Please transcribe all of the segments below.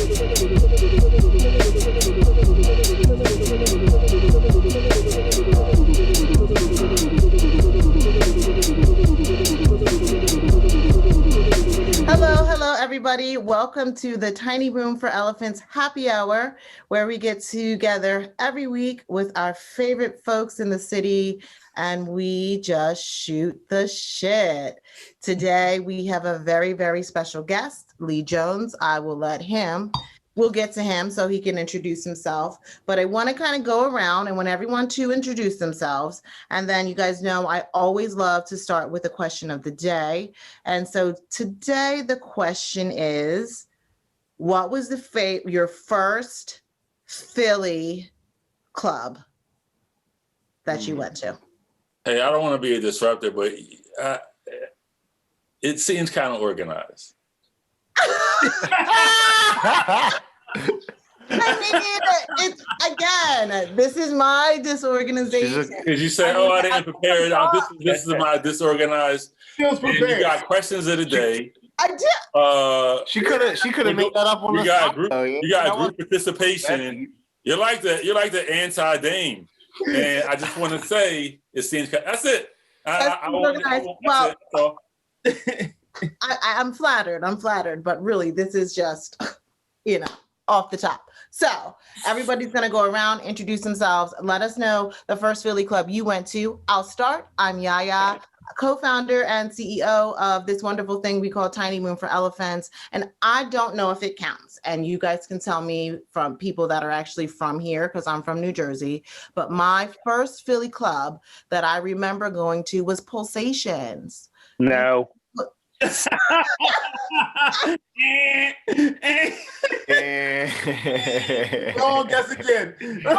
Hello, everybody. Welcome to the Tiny Room for Elephants Happy Hour, where we get together every week with our favorite folks in the city and we just shoot the shit. Today, we have a very, very special guest, Lee Jones. We'll get to him so he can introduce himself. But I want to kind of go around and want everyone to introduce themselves. And then you guys know I always love to start with the question of the day. And so today the question is, what was your first Philly club that you went to? Hey, I don't want to be a disruptor, but it seems kind of organized. It's again, this is my disorganization. Because you say, I didn't prepare. This is my disorganized. And you got questions of the day. I did. She could have made that up on the spot. You got group participation. You're like the anti-Dame. And I just want to say, it seems that's it. I'm flattered, but really, this is just, off the top. So everybody's going to go around, introduce themselves, let us know the first Philly club you went to. I'll start. I'm Yaya, co-founder and CEO of this wonderful thing we call Tiny Room for Elephants. And I don't know if it counts. And you guys can tell me from people that are actually from here, because I'm from New Jersey. But my first Philly club that I remember going to was Pulsations. No. Oh, guess again. Pulsations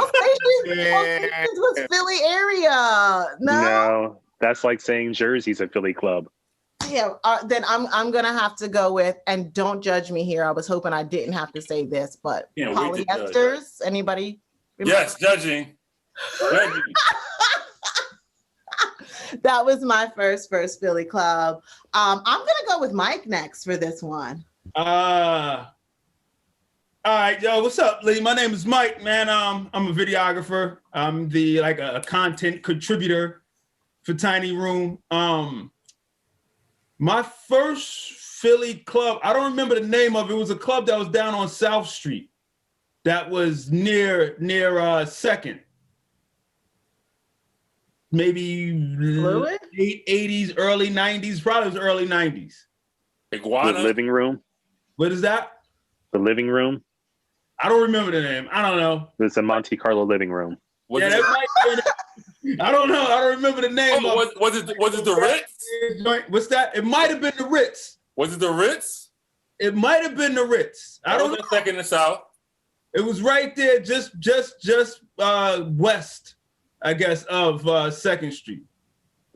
was Philly area. No, that's like saying Jersey's a Philly club. Yeah, then I'm gonna have to go with, and don't judge me here. I was hoping I didn't have to say this, but polyesters. Anybody? Remember? Yes, judging. That was my first Philly club. I'm gonna go with Mike next for this one. All right, yo, what's up, Lee? My name is Mike, man. I'm a videographer. I'm a content contributor for Tiny Room. My first Philly club, I don't remember the name of it. It was a club that was down on South Street. That was near 2nd. Maybe Fluid? late 80s, early 90s, probably was early 90s. Iguana? The living room? What is that? The living room? I don't remember the name. I don't know. It's a Monte Carlo living room. I don't know. I don't remember the name. Was it the Ritz? What's that? It might have been the Ritz. Was it the Ritz? It might have been the Ritz. I don't know. Second and South. It was right there, just west, I guess, of 2nd Street.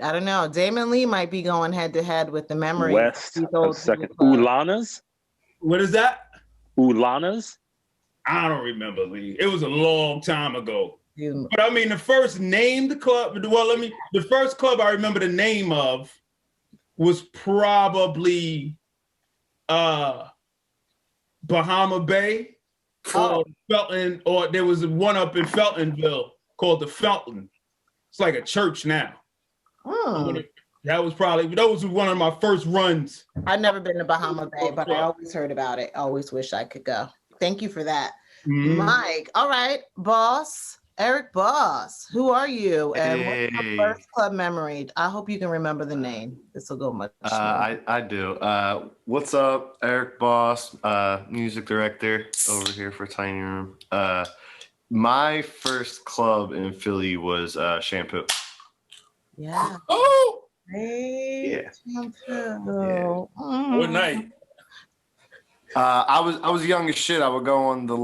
I don't know. Damon Lee might be going head to head with the memory. West of 2nd. Ulana's? What is that? Ulana's? I don't remember, Lee. It was a long time ago. Yeah. But I mean, the first club I remember the name of was probably Bahama Bay or Felton, or there was one up in Feltonville called the Felton. It's like a church now. Oh. That was one of my first runs. I've never been to Bahama Bay, but I always heard about it. Always wish I could go. Thank you for that. Mm-hmm. Mike. All right, boss. Eric Boss, who are you? And what's your first club memory? I hope you can remember the name. This will go much. I do. What's up, Eric Boss, music director over here for Tiny Room. My first club in Philly was Shampoo. Yeah. Oh. Hey, yeah. Shampoo. Yeah. What night? I was young as shit. I would go on the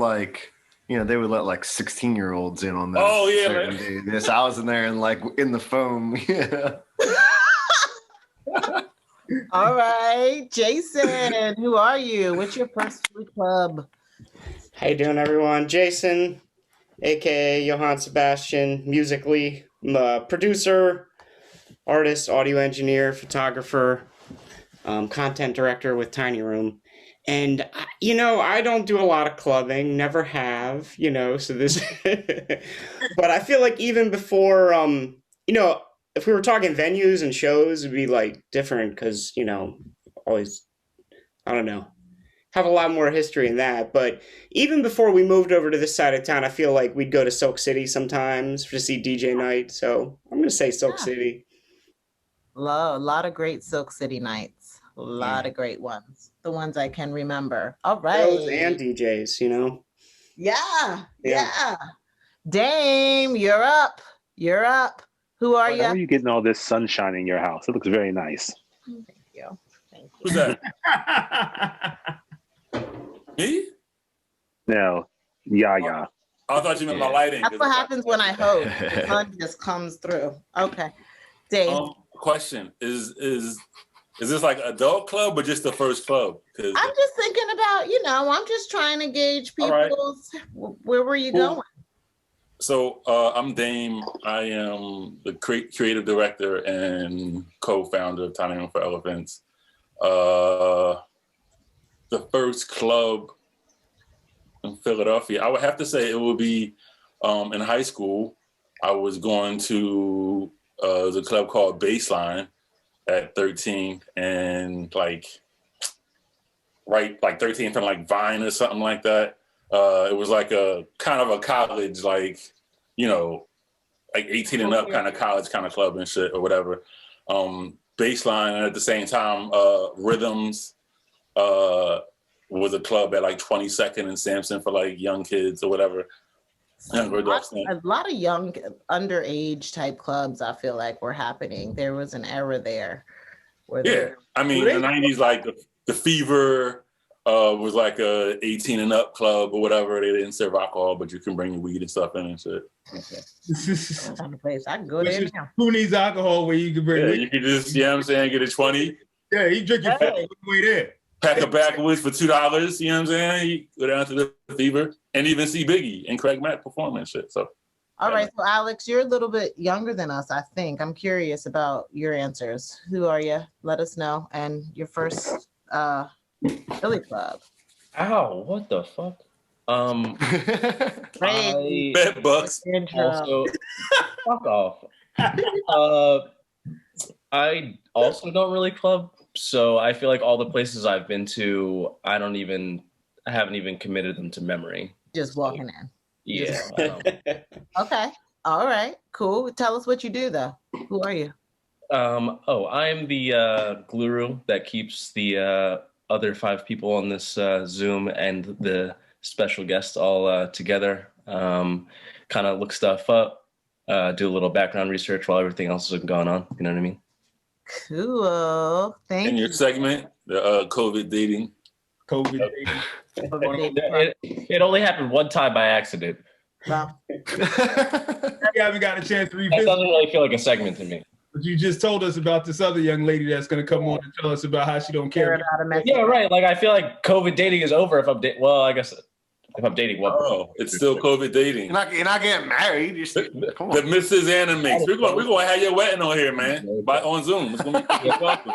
they would let 16-year-olds in on that. Oh yeah. Yes, I was in there and in the foam. Yeah. All right, Jason, who are you? What's your first Philly club? How you doing, everyone? Jason, aka Johann Sebastian, musically, I'm a producer, artist, audio engineer, photographer, content director with Tiny Room. And, I don't do a lot of clubbing, never have, so this, but I feel like even before, if we were talking venues and shows, it'd be like different because, always, I don't know, have a lot more history in that. But even before we moved over to this side of town, I feel like we'd go to Silk City sometimes to see DJ night. So I'm going to say Silk City. A lot of great Silk City nights. A lot of great ones. The ones I can remember. All right. Shows and DJs, Yeah. Dame, you're up. Who are you? How are you getting all this sunshine in your house? It looks very nice. Thank you. Who's that? Me? No, yeah. I thought you meant my lighting. That's what happens when I host. The sun just comes through. Okay. Dave. Question is this like adult club or just the first club? I'm just thinking about, I'm just trying to gauge people's, where were you going? So I'm Dame. I am the creative director and co-founder of Tiny Room for Elephants. The first club in Philadelphia, I would have to say it would be in high school. I was going to the club called Baseline at 13 and like 13th and like Vine or something like that. It was like a kind of a college, like 18 and up kind of college kind of club and shit or whatever. Baseline, and at the same time, Rhythms was a club at like 22nd and Sampson for like young kids or whatever. A lot of young underage type clubs I feel like were happening. There was an era there. In the 90s, like the Fever was like a 18 and up club or whatever. They didn't serve alcohol, but you can bring your weed and stuff in and shit. Kind of place I can go there now. Who needs alcohol where you can bring? Yeah, you can just, get a 20. Yeah, you drink your way there. Pack of backwoods for $2. You know what I'm saying? You go down to the Fever and even see Biggie and Craig Mack perform and shit. So. All right, so Alex, you're a little bit younger than us, I think. I'm curious about your answers. Who are you? Let us know. And your first Philly club. Ow, what the fuck? Bet bucks. Also, fuck off. I also don't really club, so I feel like all the places I've been to, I haven't even committed them to memory. Just walking in. Yeah. Okay. All right. Cool. Tell us what you do, though. Who are you? I'm the guru that keeps the other 5 people on this Zoom and the special guests all together. Kind of look stuff up, do a little background research while everything else is going on. You know what I mean? Cool. Thank you. In your segment, the COVID dating. It only happened one time by accident. Well, You haven't got a chance to That revisit. doesn't really feel like a segment to me. But you just told us about this other young lady that's going to come on and tell us about how she don't care. Yeah, right. Like I feel like COVID dating is over if I'm I guess if I'm dating one. Oh, it's still COVID dating. You're not getting married. Come on. The Mrs. Animix. We're gonna have your wedding on here, man. On Zoom. It's gonna be welcome.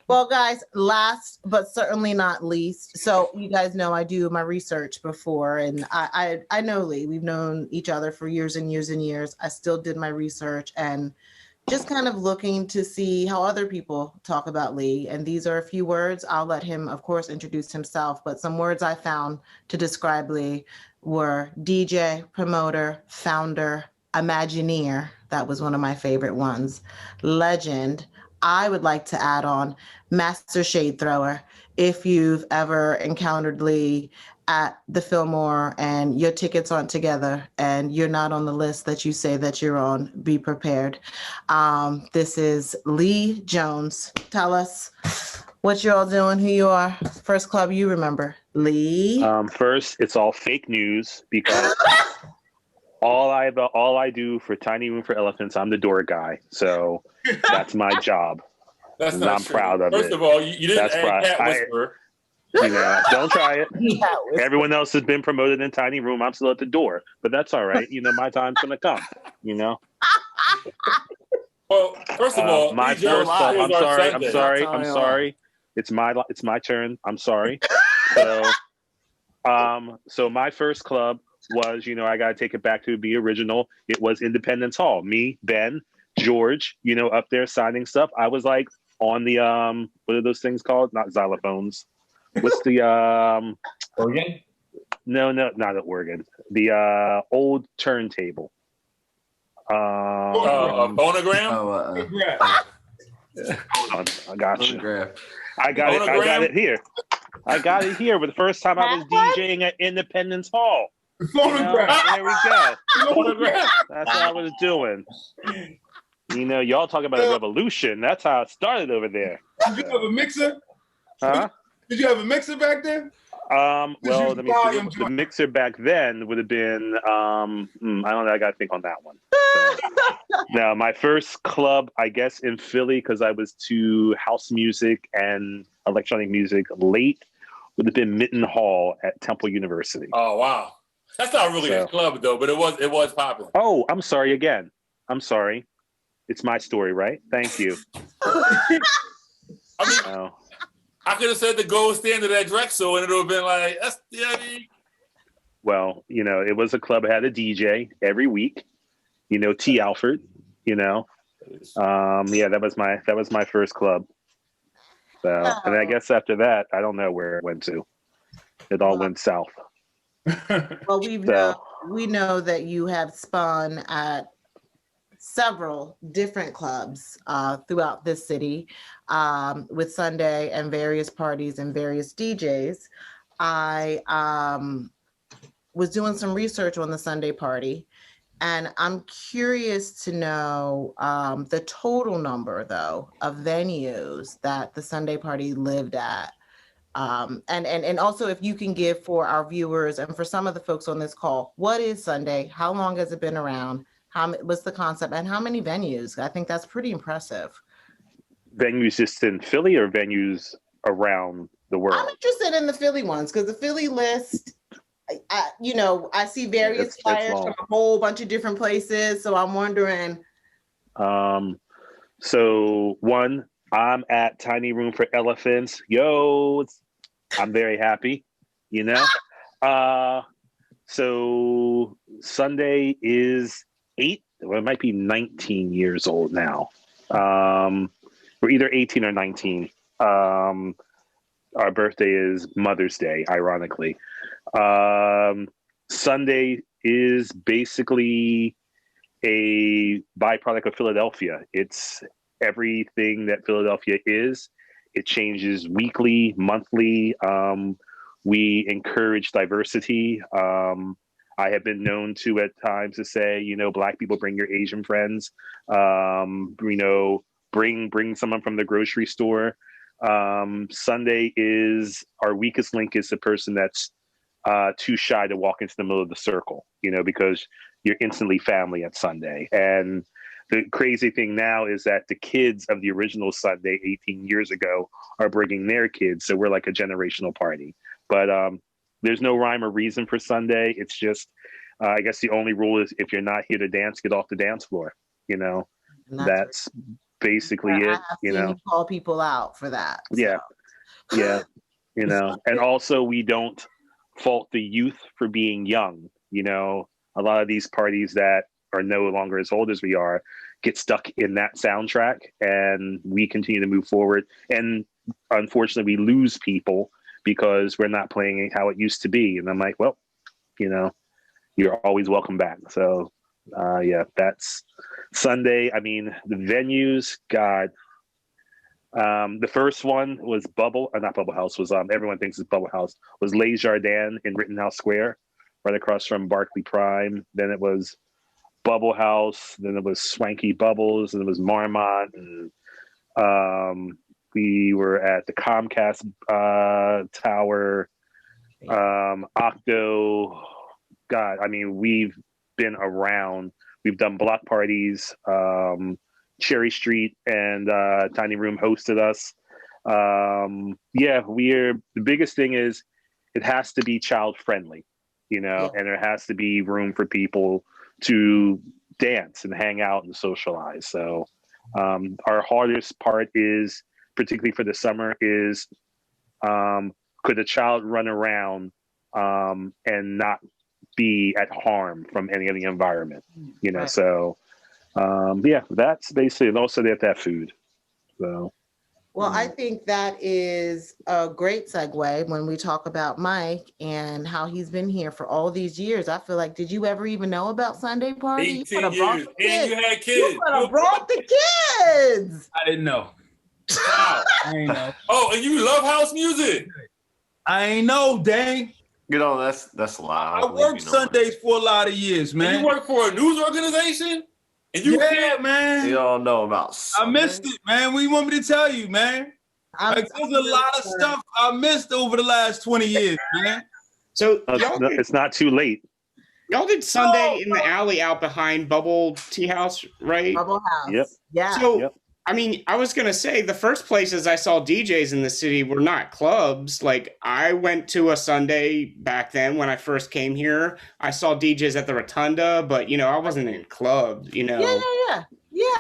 well, guys, last but certainly not least, so you guys know I do my research before, and I know Lee. We've known each other for years and years and years. I still did my research and just kind of looking to see how other people talk about Lee. And these are a few words. I'll let him, of course, introduce himself, but some words I found to describe Lee were DJ, promoter, founder, Imagineer. That was one of my favorite ones. Legend. I would like to add on master shade thrower. If you've ever encountered Lee at the Fillmore and your tickets aren't together and you're not on the list that you say that you're on, be prepared. This is Lee Jones. Tell us what you're all doing, who you are. First club you remember. Lee. First, it's all fake news because all I do for Tiny Room for Elephants, I'm the door guy. So that's my job. That's and not I'm true. proud of it. First of all, you didn't add Cat Whisperer. Don't try it. Everyone else has been promoted in Tiny Room. I'm still at the door, but that's all right. My time's gonna come. Well, first of all, my DJ first. I'm was our sorry. Sundae. I'm sorry. It's my turn. I'm sorry. So my first club was, I got to take it back to be original. It was Independence Hall. Me, Ben, George, up there signing stuff. I was like on the, what are those things called? Not xylophones. What's the, Organ? No, not the organ. The old turntable. Phonogram? Hold on, I got you. Phonograph. I got it here. I got it here. But the first time I was DJing at Independence Hall. Phonograph. There we go. Phonograph. That's what I was doing. Y'all talking about a revolution. That's how it started over there. Did you have a mixer? Huh? Did you have a mixer back then? Well, the mixer back then would have been, I don't know, I got to think on that one. So, now, my first club, I guess, in Philly, because I was to house music and electronic music late, would have been Mitten Hall at Temple University. Oh, wow. That's not really a club, though, but it was popular. Oh, I'm sorry again. I'm sorry. It's my story, right? Thank you. I mean, I could have said the gold standard at Drexel, and it would have been like, that's, Well, it was a club that had a DJ every week. T. Alford. That was my first club. So, and I guess after that, I don't know where it went to. It all went south. Well, we know that you have spun at several different clubs throughout this city with Sundae and various parties and various DJs. I was doing some research on the Sundae party, and I'm curious to know the total number, though, of venues that the Sundae party lived at. And also if you can give for our viewers and for some of the folks on this call, what is Sundae? How long has it been around? What's the concept and how many venues? I think that's pretty impressive. Venues just in Philly or venues around the world? I'm interested in the Philly ones because the Philly list, I see various flyers from a whole bunch of different places. So I'm wondering. So one, I'm at Tiny Room for Elephants. Yo, I'm very happy, So Sundae is 8, well, it might be 19 years old now. We're either 18 or 19. Our birthday is Mother's Day, ironically. Sundae is basically a byproduct of Philadelphia. It's everything that Philadelphia is. It changes weekly, monthly. We encourage diversity. I have been known to at times to say, Black people, bring your Asian friends. Bring someone from the grocery store. Sundae is our weakest link is the person that's too shy to walk into the middle of the circle, because you're instantly family at Sundae. And the crazy thing now is that the kids of the original Sundae 18 years ago are bringing their kids. So we're like a generational party. But there's no rhyme or reason for Sundae. It's just, I guess the only rule is if you're not here to dance, get off the dance floor. That's basically it. You call people out for that. So. Yeah. And also we don't fault the youth for being young. A lot of these parties that are no longer as old as we are get stuck in that soundtrack, and we continue to move forward. And unfortunately, we lose people because we're not playing how it used to be. And I'm like, well, you're always welcome back. So, that's Sundae. I mean, the venues, God. The first one was not Bubble House, was everyone thinks it's Bubble House, was Les Jardins in Rittenhouse Square, right across from Barclay Prime. Then it was Bubble House, then it was Swanky Bubbles, and it was Marmont, and we were at the Comcast Tower, Octo. God, I mean, we've been around. We've done block parties. Cherry Street and Tiny Room hosted us. The biggest thing is it has to be child friendly, and there has to be room for people to dance and hang out and socialize. So our hardest part is, particularly for the summer, is could a child run around and not be at harm from any of the environment? You know, Right. so yeah, that's basically. And also, they have to have food. So. Well, I think that is a great segue when we talk about Mike and how he's been here for all these years. I feel like, did you ever even know about Sunday Party? You 18 coulda brought years, the and kids. you had You kids. could have brought the kids. I didn't know. Wow. I ain't know. Oh, and you love house music. I ain't know, dang. You know, that's a lot. I worked Sundays for a lot of years, And man. you work for a news organization? And you Yeah, can't. man. You don't know about. I missed it, man. What do you want me to tell you, man? Like, there's a lot of stuff I missed over the last 20 years, man. So It's not too late. y'all did Sunday in the alley out behind Bubble Tea House, right? Bubble House. Yep. Yeah. So, Yep. I mean, I was gonna say the first places I saw DJs in the city were not clubs. Like, I went to a Sunday back then when I first came here. I saw DJs at the Rotunda, but I wasn't in clubs. Yeah.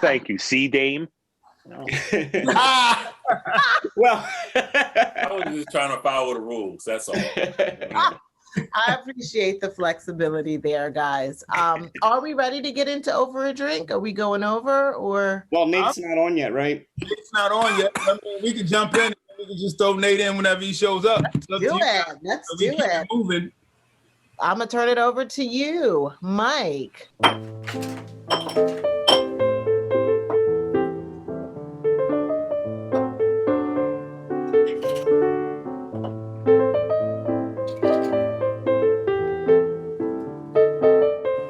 Thank you. See, Dame. Ah, Well, I was just trying to follow the rules. That's all. I appreciate the flexibility there, guys. Are we ready to get into Over a Drink? Are we going over or? well, Nate's not on yet, right? It's not on yet. I mean, we can jump in. And we can just throw Nate in whenever he shows up. It's up to Do you. it. Let's So we do keep it. moving. I'm going to turn it over to you, Mike.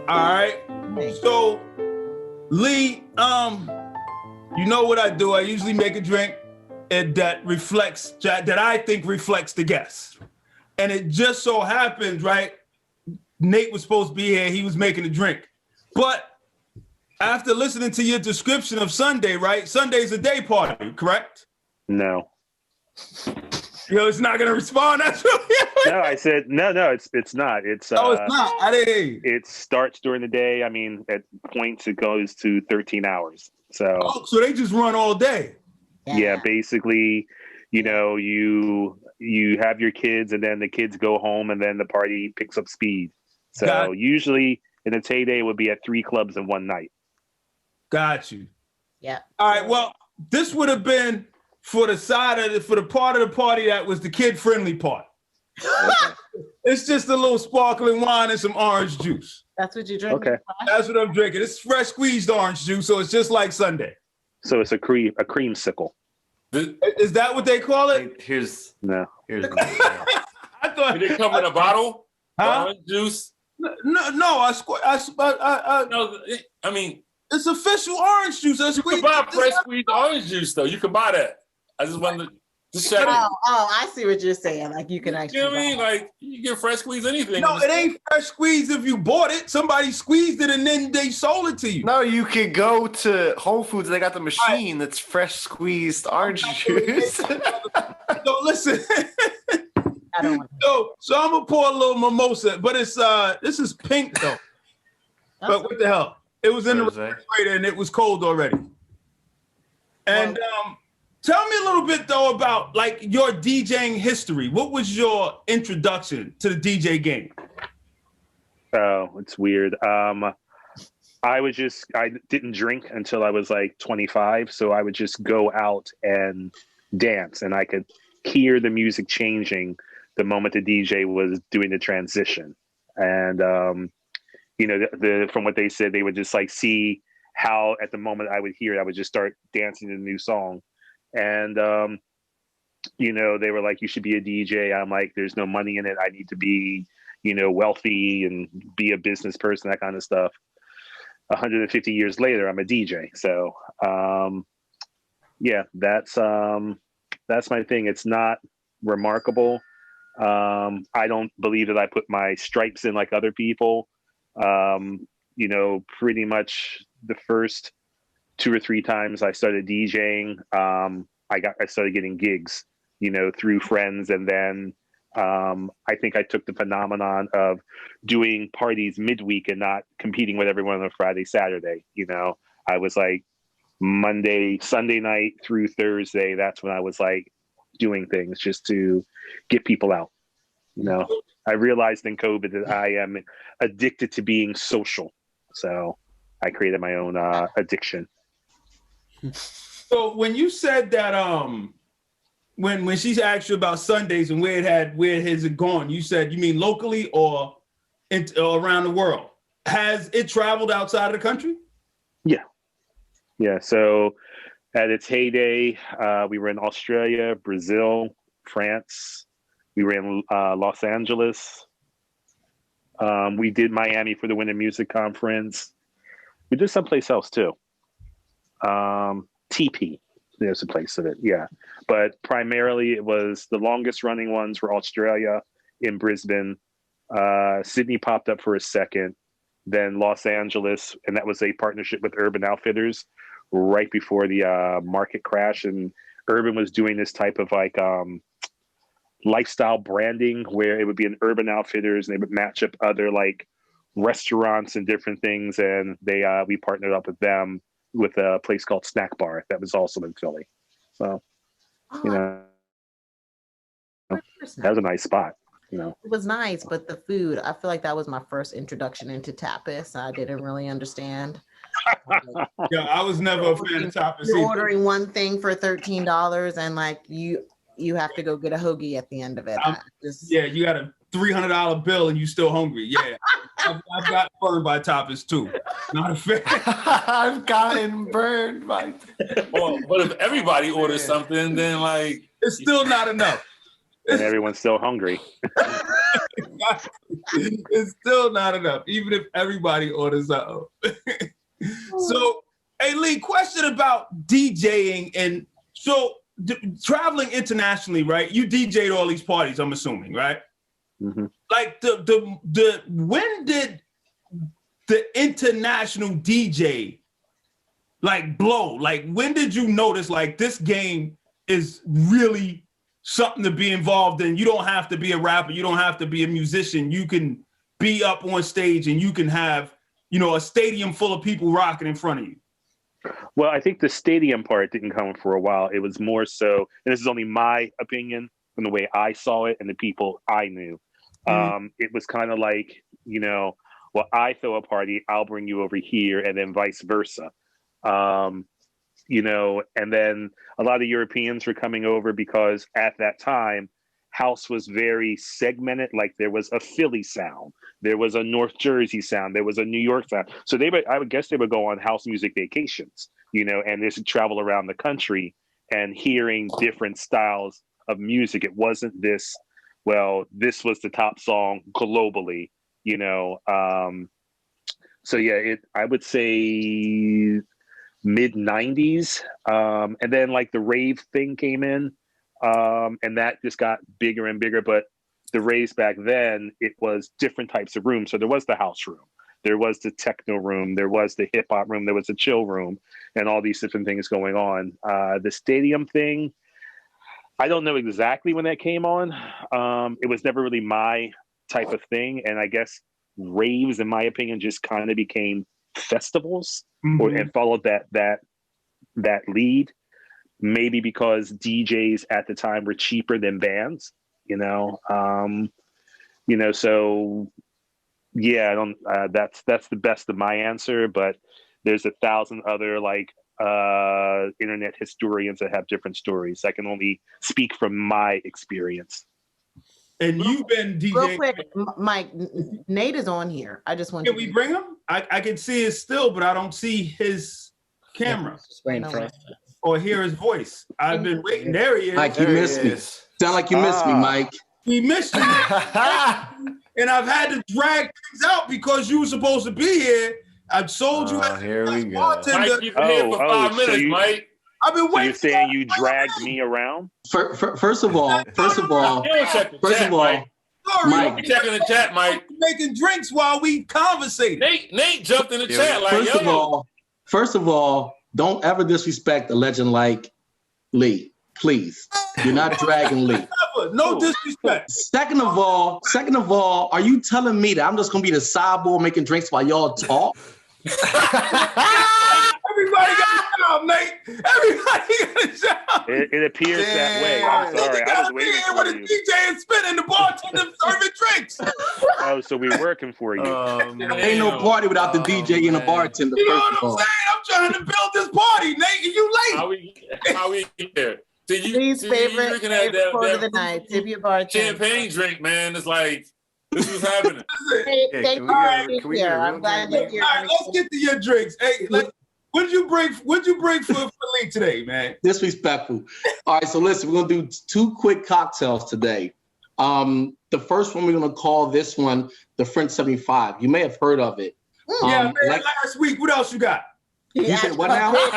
All right. So, Lee, you know what I do? I usually make a drink that I think reflects the guest. And it just so happens, right? Nate was supposed to be here. He was making a drink. But after listening to your description of Sunday, right? Sunday's a day party, correct? No. It's not gonna respond. That's really No, I said no. It's not. It's no, it's not. I didn't. It starts during the day. I mean, at points it goes to 13 hours. So So they just run all day. yeah, basically, you have your kids, and then the kids go home, and then the party picks up speed. So Got- usually in its heyday, it would be at 3 clubs in one night. Got you. Yeah. All right. Well, this would have been for the part of the party that was the kid-friendly part. Okay. It's just a little sparkling wine and some orange juice. That's what you drink. Okay. That's what I'm drinking. It's fresh squeezed orange juice, so it's just like Sunday. So it's a creamsicle. Is that what they call it? Here's No. I thought. Did it come in a bottle? Huh? Orange juice? No. No, I mean, It's official orange juice. you can buy fresh squeezed orange juice, though. You can buy that. I just wanted to check it. Oh, I see what you're saying. Like you can actually. You know what I mean? buy it. Like, you get fresh squeeze anything. No, it ain't fresh squeezed if you bought it. Somebody squeezed it and then they sold it to you. no. You could go to Whole Foods. They got the machine that's fresh squeezed orange juice. So listen. I don't want So I'm gonna pour a little mimosa, but it's this is pink though. But what the hell? It was in the Rosé. refrigerator and it was cold already. And tell me a little bit though about like your DJing history. What was your introduction to the DJ game? Oh, it's weird. I didn't drink until I was like 25, so I would just go out and dance, and I could hear the music changing the moment the DJ was doing the transition. And from what they said, they would just like see how at the moment I would hear it, I would just start dancing to the new song. And they were like, "You should be a DJ." I'm like, "There's no money in it. I need to be wealthy and be a business person," that kind of stuff. 150 years later, I'm a DJ. So, yeah, that's my thing. It's not remarkable. I don't believe that I put my stripes in like other people. Pretty much the first 2 or 3 times I started DJing, I started getting gigs, through friends. And then I think I took the phenomenon of doing parties midweek and not competing with everyone on Friday, Saturday. I was like Sunday night through Thursday. That's when I was like doing things just to get people out. You know, I realized in COVID that I am addicted to being social. So I created my own addiction. So when you said that, when she asked you about Sundays and where has it gone, you said, you mean locally or around the world? Has it traveled outside of the country? Yeah. So at its heyday, we were in Australia, Brazil, France. We were in Los Angeles. We did Miami for the Winter Music Conference. We did someplace else too. TP, there's a place of it, yeah. But primarily it was the longest running ones were Australia, in Brisbane. Sydney popped up for a second, then Los Angeles, and that was a partnership with Urban Outfitters right before the market crash. And Urban was doing this type of like lifestyle branding where it would be an Urban Outfitters and they would match up other like restaurants and different things. And we partnered up with them with a place called Snack Bar that was also in Philly. So, you know, that was a nice spot. You know, it was nice, but the food, I feel like that was my first introduction into tapas. I didn't really understand. Yeah, I was never a fan of tapas. You're ordering one thing for $13 and like you have to go get a hoagie at the end of it. Yeah, you got a $300 bill and you still hungry. Yeah, I've got burned by tapas too. Not a fan. I've gotten burned by. Well, but if everybody orders something, then like it's still not enough. And everyone's still hungry. It's still not enough, even if everybody orders something. So, hey Lee, question about DJing and so traveling internationally, right? You DJ'd all these parties, I'm assuming, right? Mm-hmm. Like when did the international DJ like blow? Like when did you notice like this game is really something to be involved in? You don't have to be a rapper, you don't have to be a musician. You can be up on stage and you can have, you know, a stadium full of people rocking in front of you. Well, I think the stadium part didn't come for a while. It was more so, and this is only my opinion from the way I saw it and the people I knew. It was kind of like, you know, well, I throw a party, I'll bring you over here, and then vice versa. You know, and then a lot of Europeans were coming over because at that time, house was very segmented. Like there was a Philly sound, there was a North Jersey sound, there was a New York sound. So I would guess they would go on house music vacations, you know, and they should travel around the country and hearing different styles of music. It wasn't this, well, this was the top song globally, you know. So yeah, I would say mid 90s. And then like the rave thing came in. And that just got bigger and bigger. But the raves back then, it was different types of rooms. So there was the house room, there was the techno room, there was the hip hop room, there was the chill room, and all these different things going on. The stadium thing, I don't know exactly when that came on. It was never really my type of thing. And I guess raves, in my opinion, just kind of became festivals, and followed that lead. Maybe because DJs at the time were cheaper than bands, you know. So yeah, I don't. That's the best of my answer. But there's 1,000 other like internet historians that have different stories. I can only speak from my experience. And you've been DJing. Real quick, Mike, Nate is on here. I just want Can we bring him? I can see it still, but I don't see his camera. Or hear his voice. I've been waiting. There he is. Mike, you missed me. Sound like you missed me, Mike. We missed you. And I've had to drag things out because you were supposed to be here. I've sold you. Here we go. Mike, you've been here for 5 minutes, Mike. I've been waiting. You're saying you dragged me around? First of all, Mike. You checking the chat, Mike. Making drinks while we conversating. Nate jumped in the chat like, First of all, don't ever disrespect a legend like Lee. Please. You're not dragging Lee. No disrespect. Second of all, are you telling me that I'm just gonna be the sideboard making drinks while y'all talk? Everybody Everybody got a job, Nate. Everybody got a job. It appears that way. I'm sorry. I was waiting for with a you. DJ and spinning the bartender serving drinks. Oh, so we're working for you. Ain't no party without the DJ and the bartender. You know first what of I'm all. saying? I'm trying to build this party, Nate, and you late. How we get there? Lee's favorite quote of the night. Tip your bartender. Champagne drink, man. It's like, this is happening. Hey, Yeah, thank can you we for get- being can we here. get a I'm real glad drink? you're here. All right, let's get to your drinks. Hey, what did you bring? What'd you bring for Lee today, man? Disrespectful. All right, so listen, we're gonna do 2 quick cocktails today. The first one we're gonna call this one the French 75. You may have heard of it. Yeah, man. Last week, what else you got? You said what now? Did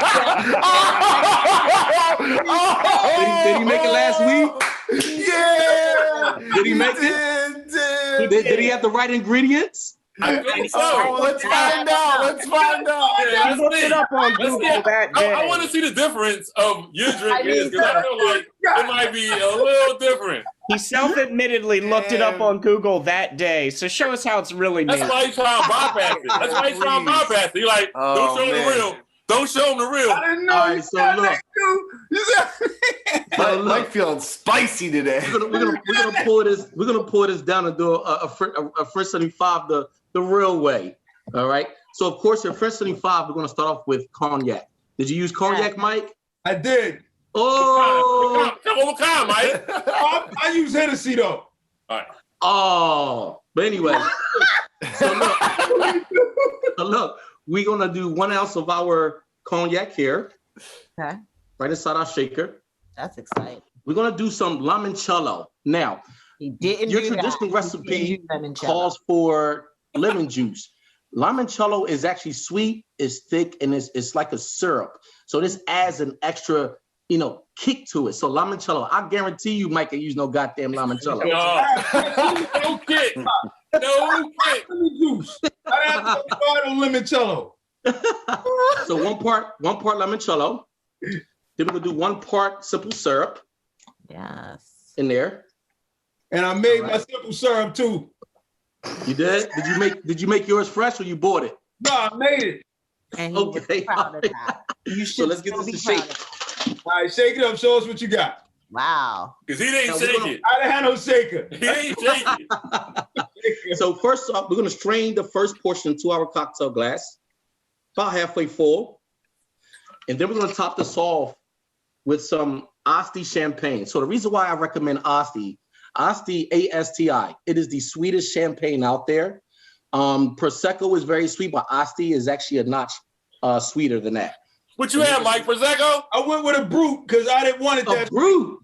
he make it last week? Yeah. Did he make it? Did he have the right ingredients? I think so. Let's find out. Let's find out. Yeah, I looked it up on Google that day. I want to see the difference of your drink I is, need because I feel like it might be a little different. He self-admittedly looked it up on Google that day. So show us how it's really made. That's why he's trying to bypass it. That's why he's trying to bypass it. He's like, don't show him the real. Don't show him the real. I didn't know. All right, so look. Mike feeling spicy today. We're gonna pull this down and do a French 75 the real way. All right. So of course, your French 75, we're gonna start off with cognac. Did you use cognac, Mike? I did. Oh. What kind, Mike? I use Hennessy though. All right. Oh. But anyway. So look, we're gonna do 1 ounce of our cognac here. Okay. Right inside our shaker. That's exciting. We're gonna do some limoncello. Now, He didn't your do that. traditional He recipe didn't use limoncello. calls for lemon juice. Limoncello is actually sweet, it's thick, and it's like a syrup. So this adds an extra, kick to it. So limoncello, I guarantee you, Mike, ain't use no goddamn limoncello. No kid. No kid. Lemon juice. I have to start on limoncello. So one part limoncello. Then we're gonna do 1 part simple syrup Yes. in there. And I made my simple syrup too. You did? Did you make yours fresh or you bought it? No, I made it. And he Okay. was proud of that. You should So let's get still this be to proud shake. of it. All right, shake it up. Show us what you got. Wow. Because he didn't Now, shake we're gonna- it. I didn't have no shaker. He ain't shake it. So first off, we're gonna strain the first portion into our cocktail glass, about halfway full. And then we're gonna top this off with some Asti champagne. So the reason why I recommend Asti, ASTI, it is the sweetest champagne out there. Prosecco is very sweet, but Asti is actually a notch sweeter than that. What you have, Mike? Prosecco? I went with a brute because I didn't want it A that. brute.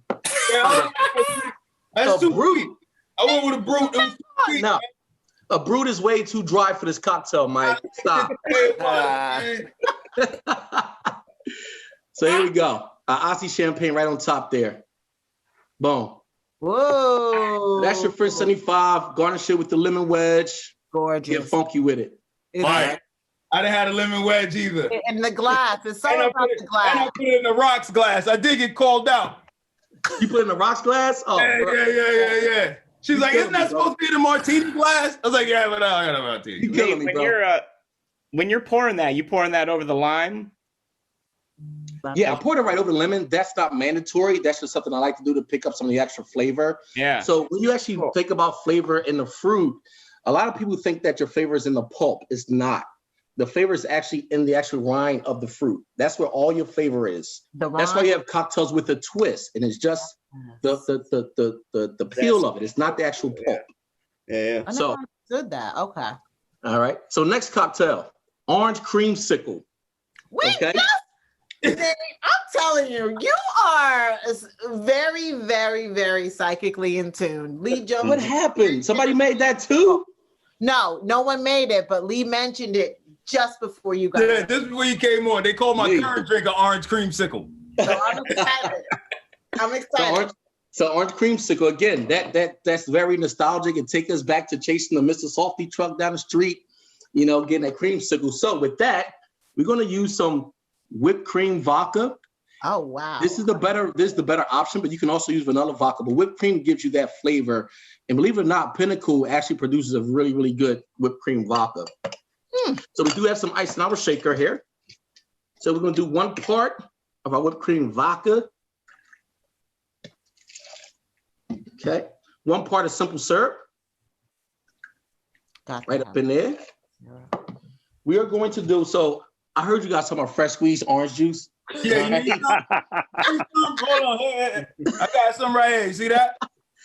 That's A too brute. sweet. I went with a brute. It was too sweet. No, a brute is way too dry for this cocktail, Mike. Stop. So here we go. Asti champagne right on top there. Boom. Whoa. That's your French 75. Garnish it with the lemon wedge. Gorgeous. Get funky with it. Mike. I didn't have a lemon wedge either. And the glass. It's so And I about put the it, and I glass. put it in the rocks glass. I did get called out. You put it in the rocks glass? Oh, Yeah, bro. yeah. She was like, You "Isn't that killing me, supposed to be the martini glass?" I was like, "Yeah, but I got a martini." You killing me, When bro. you're pouring that, you pouring that over the lime? Yeah, I poured it right over the lemon. That's not mandatory. That's just something I like to do to pick up some of the extra flavor. Yeah. So when you actually think about flavor in the fruit, a lot of people think that your flavor is in the pulp. It's not. The flavor is actually in the actual rind of the fruit. That's where all your flavor is. That's why you have cocktails with a twist, and it's just the peel of it. It's not the actual pulp. Yeah. I So- never understood that. Okay. All right. So next cocktail, orange creamsicle. Wait, Okay. yes. I'm telling you, you are very, very, very psychically in tune. Lee Jones. What happened? Somebody made that too? No one made it, but Lee mentioned it just before you got Yeah, here. this is where you came on. They call my Me. current drink an orange creamsicle. So I'm excited. I'm excited. So orange creamsicle again. That's very nostalgic. It takes us back to chasing the Mr. Softy truck down the street. Getting that creamsicle. So with that, we're gonna use some whipped cream vodka. Oh wow. This is the better option, but you can also use vanilla vodka. But whipped cream gives you that flavor. And believe it or not, Pinnacle actually produces a really, really good whipped cream vodka. So we do have some ice in our shaker here. So we're gonna do 1 part of our whipped cream vodka. Okay. 1 part of simple syrup. Right up in there. We are going to do, so I heard you guys talking about fresh squeezed orange juice. Yeah, you need some? Hold on. Hey. I got some right here. You see that?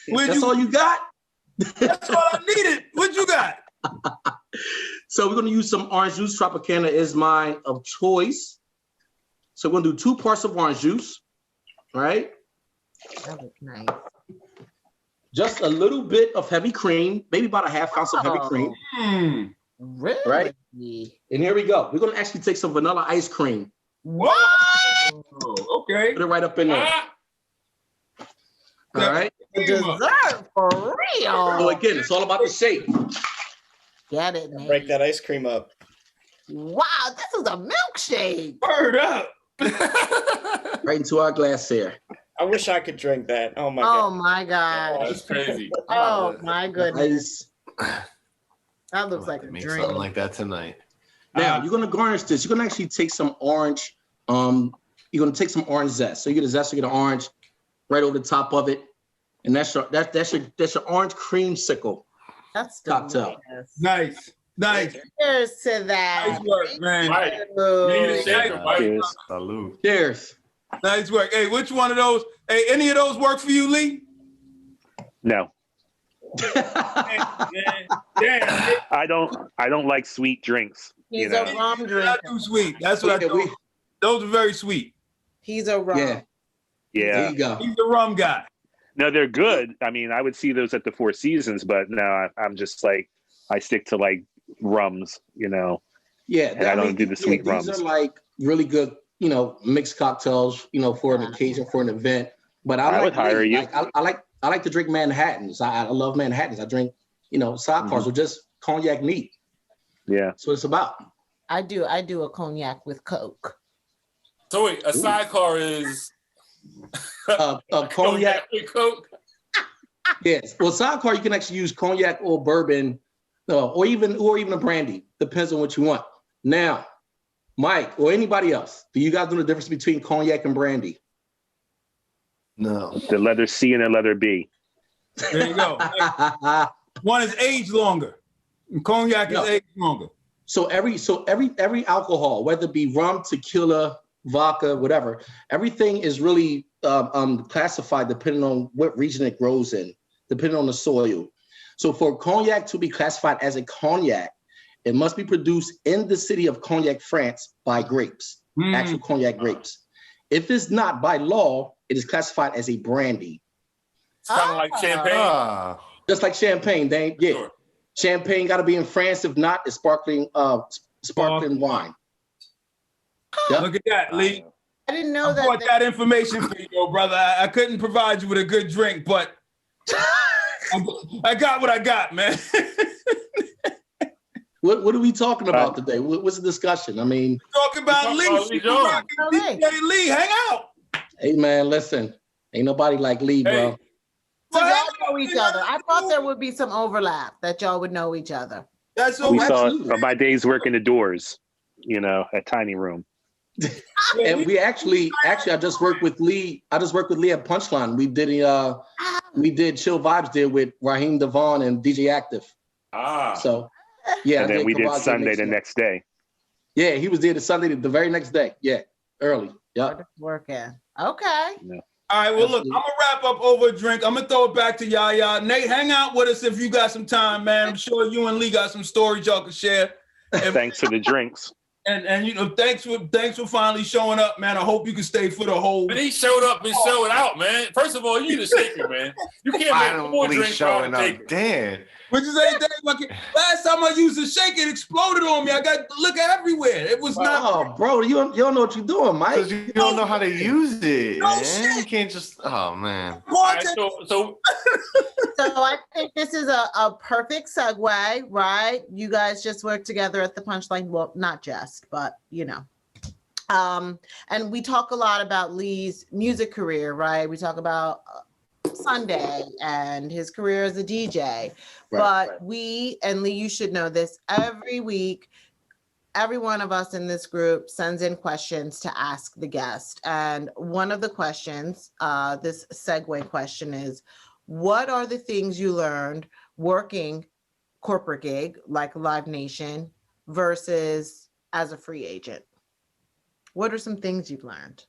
That's all you got? That's all I needed. What you got? So we're going to use some orange juice. Tropicana is mine of choice. So we're going to do 2 parts of orange juice, right? That looks nice. Just a little bit of heavy cream, maybe about a ½ ounce of heavy cream. Really? Right? And here we go. We're going to actually take some vanilla ice cream. What? Okay. Put it right up in there. All right. Dessert for real. So again, it's all about the shape. Get it, Nate. Break that ice cream up. Wow, this is a milkshake. Word up. Right into our glass here. I wish I could drink that. Oh my Oh god. my God. That's crazy. Oh my goodness. Nice. That looks like a Make drink. something like that tonight. Now you're gonna garnish this. You're gonna actually take some orange. You're gonna take some orange zest. So you get a zest, you get an orange right over the top of it, and that's your orange creamsicle That's cocktail. delicious. Nice. Cheers to that. Nice work, man. Right. You need a shaker, Mike. Cheers. Salud. Cheers. Nice work. Hey, which one of those? Hey, any of those work for you, Lee? No, Damn. I don't like sweet drinks. He's You know, a rum Not drinker. too sweet. That's what I thought. Those are very sweet. He's a rum. Yeah. There yeah. you go. He's the rum guy. No, they're good. I mean, I would see those at the Four Seasons, but no, I'm just like, I stick to like rums, you know. Yeah. And I don't do the sweet These rums. are like really good, mixed cocktails, for an occasion, for an event. But I would hire you. I like to drink Manhattans. I love Manhattans. I drink, sidecars with just cognac neat. Yeah. That's what it's about. I do a cognac with Coke. So wait, a sidecar is Cognac. with Coke. Yes. Well, sidecar, you can actually use cognac or bourbon, or even a brandy. Depends on what you want. Now, Mike or anybody else, do you guys know the difference between cognac and brandy? No. The letter C and the letter B. There you go. One is aged longer. Cognac is aged longer. So every alcohol, whether it be rum, tequila, vodka, whatever, everything is really classified depending on what region it grows in, depending on the soil. So for cognac to be classified as a cognac, it must be produced in the city of Cognac, France, by grapes, actual cognac grapes. If it's not, by law, it is classified as a brandy. It's kind of like champagne. Ah. Just like champagne, Sure. Champagne got to be in France. If not, it's sparkling wine. Yep. Look at that, Lee. I didn't know I that. brought that information for you, brother. I couldn't provide you with a good drink, but I got what I got, man. What are we talking about today? What's the discussion? I mean, Talking about Lee. Lee Jones. DJ Lee, hang out. hey man, listen, ain't nobody like Lee, bro. Hey. So y'all know each other. I thought there would be some overlap, that y'all would know each other. That's We so saw absolutely. my days working the doors, at Tiny Room. And we actually, I just worked with Lee. I just worked with Lee at Punchline. We did Chill Vibes there with Raheem Devon and DJ Active. Ah. So yeah, And then we did Kawaja Sunday the next day. Yeah, he was there the Sunday the very next day. Yeah, early. Yeah. Working. Okay. All right, well, look, I'm going to wrap up over a drink. I'm going to throw it back to Yaya. Nate, hang out with us if you got some time, man. I'm sure you and Lee got some stories y'all can share. And, Thanks for the drinks. and thanks for finally showing up, man. I hope you can stay for the whole. But he showed up and showed out, man. First of all, you need a shaker, man. You can't make more Finally drinks without showing a up. shaker. Damn. Which is anything like last time I used a shake, it exploded on me. I got to look everywhere. It was not. Oh, bro, you don't know what you're doing, Mike. Because you don't know how to use it, No man. shit. You can't just. Oh man. All right, so So I think this is a perfect segue, right? You guys just worked together at the Punchline. Well, not just, but and we talk a lot about Lee's music career, right? We talk about Sundae and his career as a DJ. But we, and Lee, you should know this, every week every one of us in this group sends in questions to ask the guest. And one of the questions, this segue question is, what are the things you learned working corporate gig like Live Nation versus as a free agent? What are some things you've learned?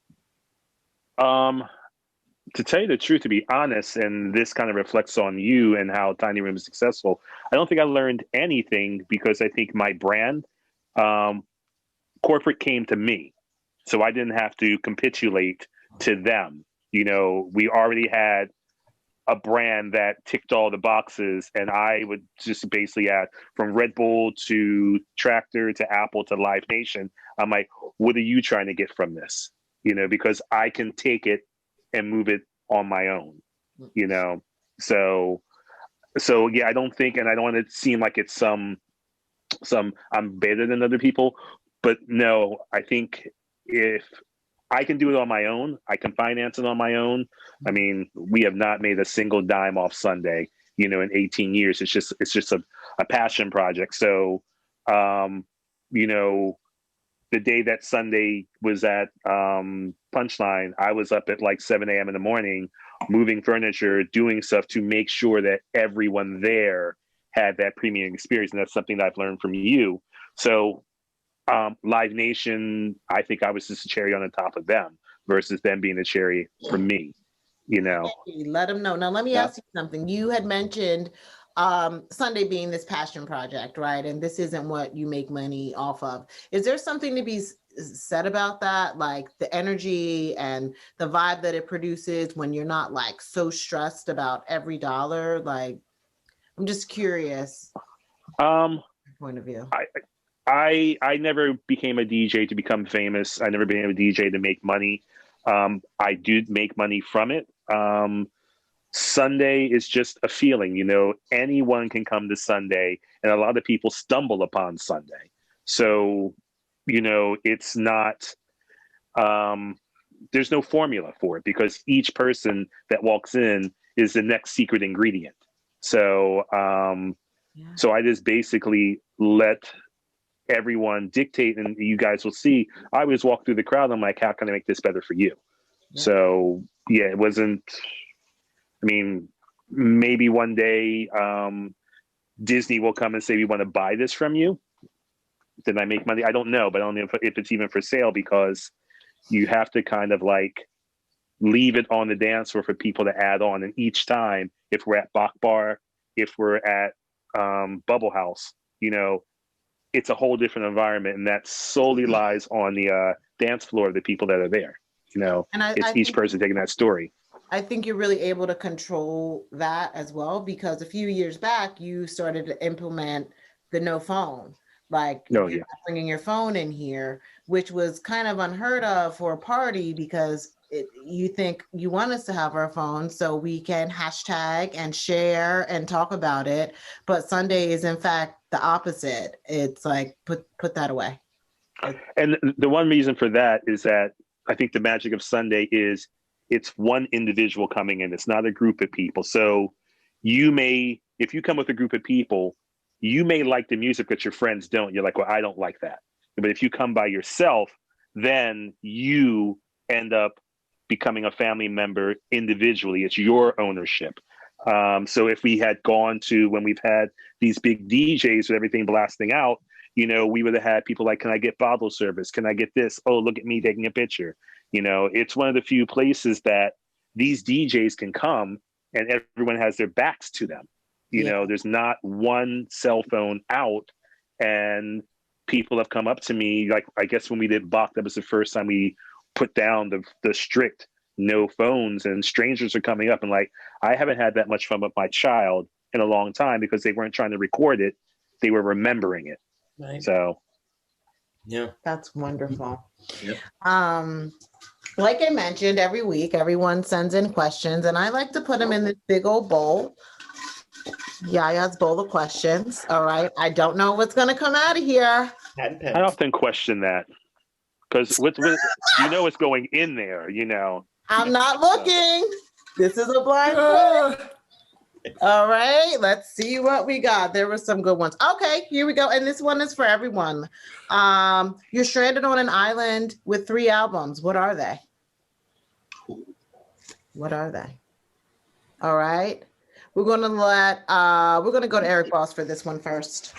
To tell you the truth, to be honest, and this kind of reflects on you and how Tiny Room is successful, I don't think I learned anything because I think my brand, corporate came to me. So I didn't have to capitulate to them. You know, we already had a brand that ticked all the boxes, and I would just basically add from Red Bull to Tractor to Apple to Live Nation. I'm like, what are you trying to get from this? You know, because I can take it and move it on my own, you know? So yeah, I don't think, and I don't want to seem like it's some I'm better than other people, but no, I think if I can do it on my own, I can finance it on my own. I mean, we have not made a single dime off Sundae, you know, in 18 years. It's just a passion project. So, you know, the day that Sundae was at Punchline, I was up at like 7 a.m. in the morning, moving furniture, doing stuff to make sure that everyone there had that premium experience. And that's something that I've learned from you. So Live Nation, I think I was just a cherry on the top of them versus them being a cherry for me, you know. Let them know. Now, let me ask you something. You had mentioned Sundae being this passion project, right? And this isn't what you make money off of. Is there something to be said about that? Like the energy and the vibe that it produces when you're not like so stressed about every dollar? Like, I'm just curious. Point of view. I never became a DJ to become famous. I never became a DJ to make money. I do make money from it. Sundae is just a feeling, you know, anyone can come to Sundae, and a lot of people stumble upon Sundae. So, you know, it's not, there's no formula for it because each person that walks in is the next secret ingredient. So, so I just basically let everyone dictate, and you guys will see, I always walk through the crowd. I'm like, how can I make this better for you? Yeah. So yeah, it wasn't, I mean, maybe one day Disney will come and say, we want to buy this from you. Did I make money? I don't know, but I don't know if it's even for sale because you have to kind of like leave it on the dance floor for people to add on. And each time, if we're at Bach Bar, if we're at Bubble House, you know, it's a whole different environment. And that solely lies on the dance floor of the people that are there. You know, and it's each person taking that story. I think you're really able to control that as well, because a few years back, you started to implement the no phone. Like you're not bringing your phone in here, which was kind of unheard of for a party because you think you want us to have our phones so we can hashtag and share and talk about it. But Sundae is in fact the opposite. It's like, put that away. And the one reason for that is that I think the magic of Sundae is it's one individual coming in. It's not a group of people. So you may, if you come with a group of people, you may like the music, but your friends don't. You're like, well, I don't like that. But if you come by yourself, then you end up becoming a family member individually. It's your ownership. So if we had gone to, when we've had these big DJs with everything blasting out, you know, we would have had people like, can I get bottle service? Can I get this? Oh, look at me taking a picture. You know, it's one of the few places that these DJs can come and everyone has their backs to them. You know, there's not one cell phone out, and people have come up to me. Like, I guess when we did Bach, that was the first time we put down the strict no phones, and strangers are coming up and like, I haven't had that much fun with my child in a long time because they weren't trying to record it. They were remembering it. Right. So. Yeah. That's wonderful. Yep. Like I mentioned, every week, everyone sends in questions and I like to put them in this big old bowl. Yaya's bowl of questions. All right. I don't know what's going to come out of here. I often question that because you know what's going in there, you know. I'm not looking. This is a blind All right, let's see what we got. There were some good ones. Okay, here we go. And this one is for everyone. You're stranded on an island with 3 albums. What are they? What are they? All right. We're gonna go to Eric Boss for this one first.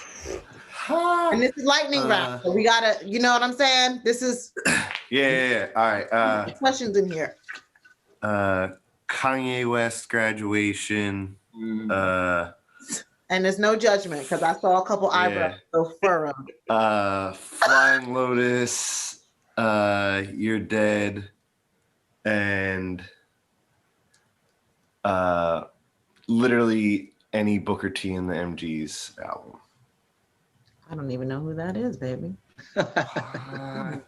And this is lightning round. So we gotta, you know what I'm saying? This is Yeah. All right. questions in here. Kanye West graduation. And there's no judgment because I saw a couple eyebrows go furrowed. Flying Lotus. You're Dead. And literally any Booker T and the MG's album. I don't even know who that is, baby.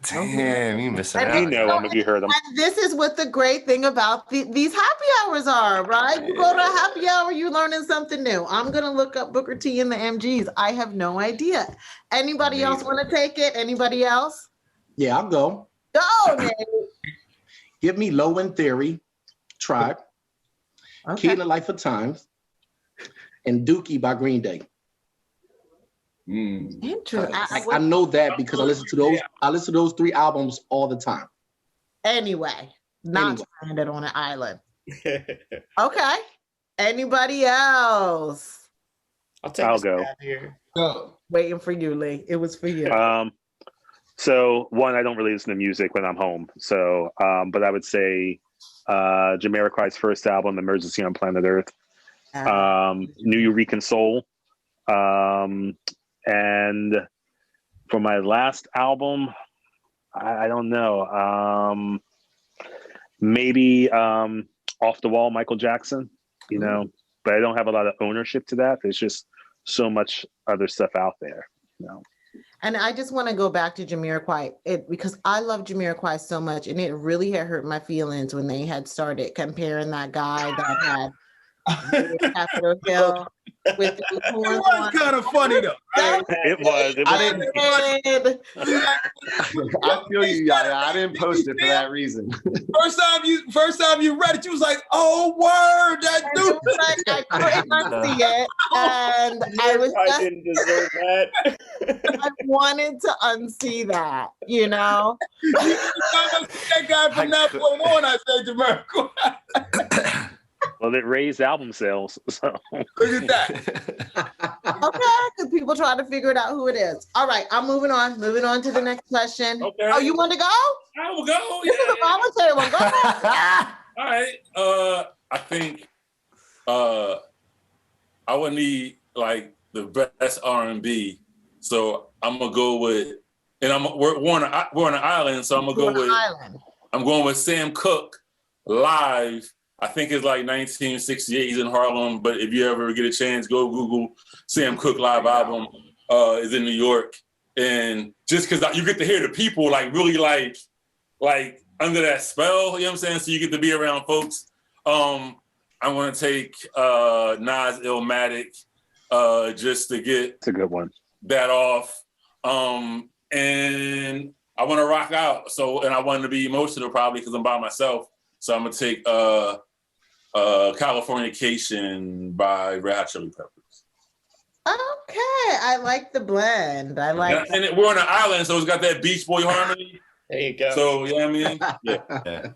Damn, you missing out. You know them if you heard them. And this is what the great thing about these happy hours are, right? You go to a happy hour, you're learning something new. I'm going to look up Booker T and the MGs. I have no idea. Anybody else want to take it? Anybody else? Yeah, I'll go. Go, Nate. Give me Low End Theory, Tribe, Key in the Life of Times, and Dookie by Green Day. Interesting. I know that because I listen to those 3 albums all the time. Anyway, not stranded on an island. Okay. Anybody else? I'll go. Waiting for you, Lee. It was for you. So one, I don't really listen to music when I'm home. So, but I would say Jamiroquai's first album, Emergency on Planet Earth, New Eureka Soul, and for my last album, I don't know, maybe Off the Wall, Michael Jackson, you know, but I don't have a lot of ownership to that. There's just so much other stuff out there, you know. And I just want to go back to Jamiroquai because I love Jamiroquai so much, and it really had hurt my feelings when they had started comparing that guy that had Capitol Hill with the It was kind of funny though. It was. I feel you, Yaya. I didn't post it for that reason. First time you read it, you was like, "Oh, word, that dude!" Like, I couldn't unsee it, and I was just, didn't deserve that. I wanted to unsee that, you know. That guy from that point on, I said, "Jamiroquai." Well, it raised album sales. So Look at that. Okay, because people try to figure it out who it is. All right, I'm moving on. Moving on to the next question. Okay. Oh, you want to go? I will go. This is a voluntary one. Go ahead. All right. I think I would need like the best R&B. So I'm gonna go with, and we're on an island, so I'm gonna go with. I'm going with Sam Cooke live. I think it's like 1968. He's in Harlem, but if you ever get a chance, go Google Sam Cooke live album. Is in New York, and just because you get to hear the people like really like under that spell, you know what I'm saying? So you get to be around folks. I want to take Nas Illmatic just to get it's a good one. That off, and I want to rock out. So, and I want to be emotional probably because I'm by myself. So I'm gonna take Californication by Red Hot Chili Peppers. Okay, I like the blend. I like. And we're on an island, so it's got that Beach Boy harmony. There you go. So you know what I mean? Yeah.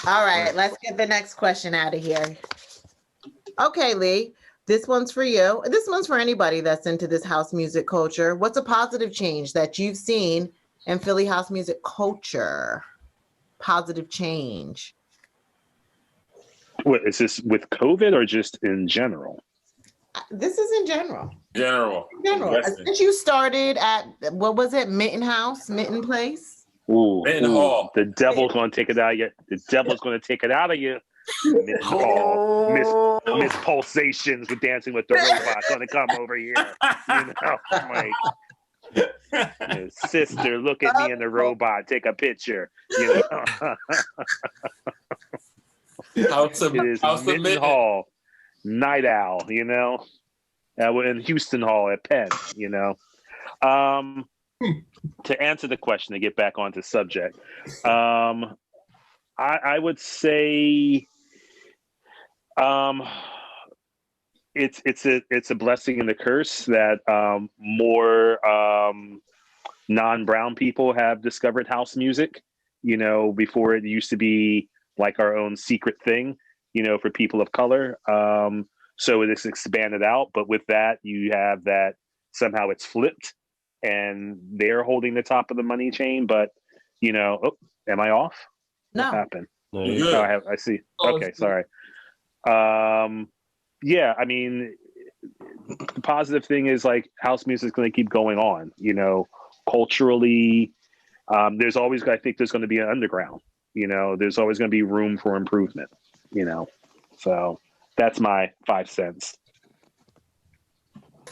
All right, let's get the next question out of here. Okay, Lee, this one's for you. This one's for anybody that's into this house music culture. What's a positive change that you've seen in Philly house music culture? Positive change. What, is this with COVID or just in general? This is in general. General. Since you started at, what was it, Mitten Place? Ooh, Mitten Hall. The devil's going to take it out of you. The devil's going to take it out of you. Mitten Hall. Miss Pulsations with Dancing with the Robot going to come over here. You know, like, sister, look at me in the robot. Take a picture. You know. It is Mitten Hall, Night Owl, you know, in Houston Hall at Penn, you know. To answer the question, to get back onto subject, I would say it's a blessing and a curse that more non-brown people have discovered house music. You know, before it used to be like our own secret thing, you know, for people of color. So it's expanded out, but with that, you have that somehow it's flipped and they're holding the top of the money chain. But, you know, oh, am I off? No. What happened? No, You're you- good. Oh, I see. Okay, sorry. Yeah, I mean, the positive thing is like house music is going to keep going on, you know, culturally. There's always, I think there's going to be an underground, you know, there's always going to be room for improvement, you know. So that's my 5 cents.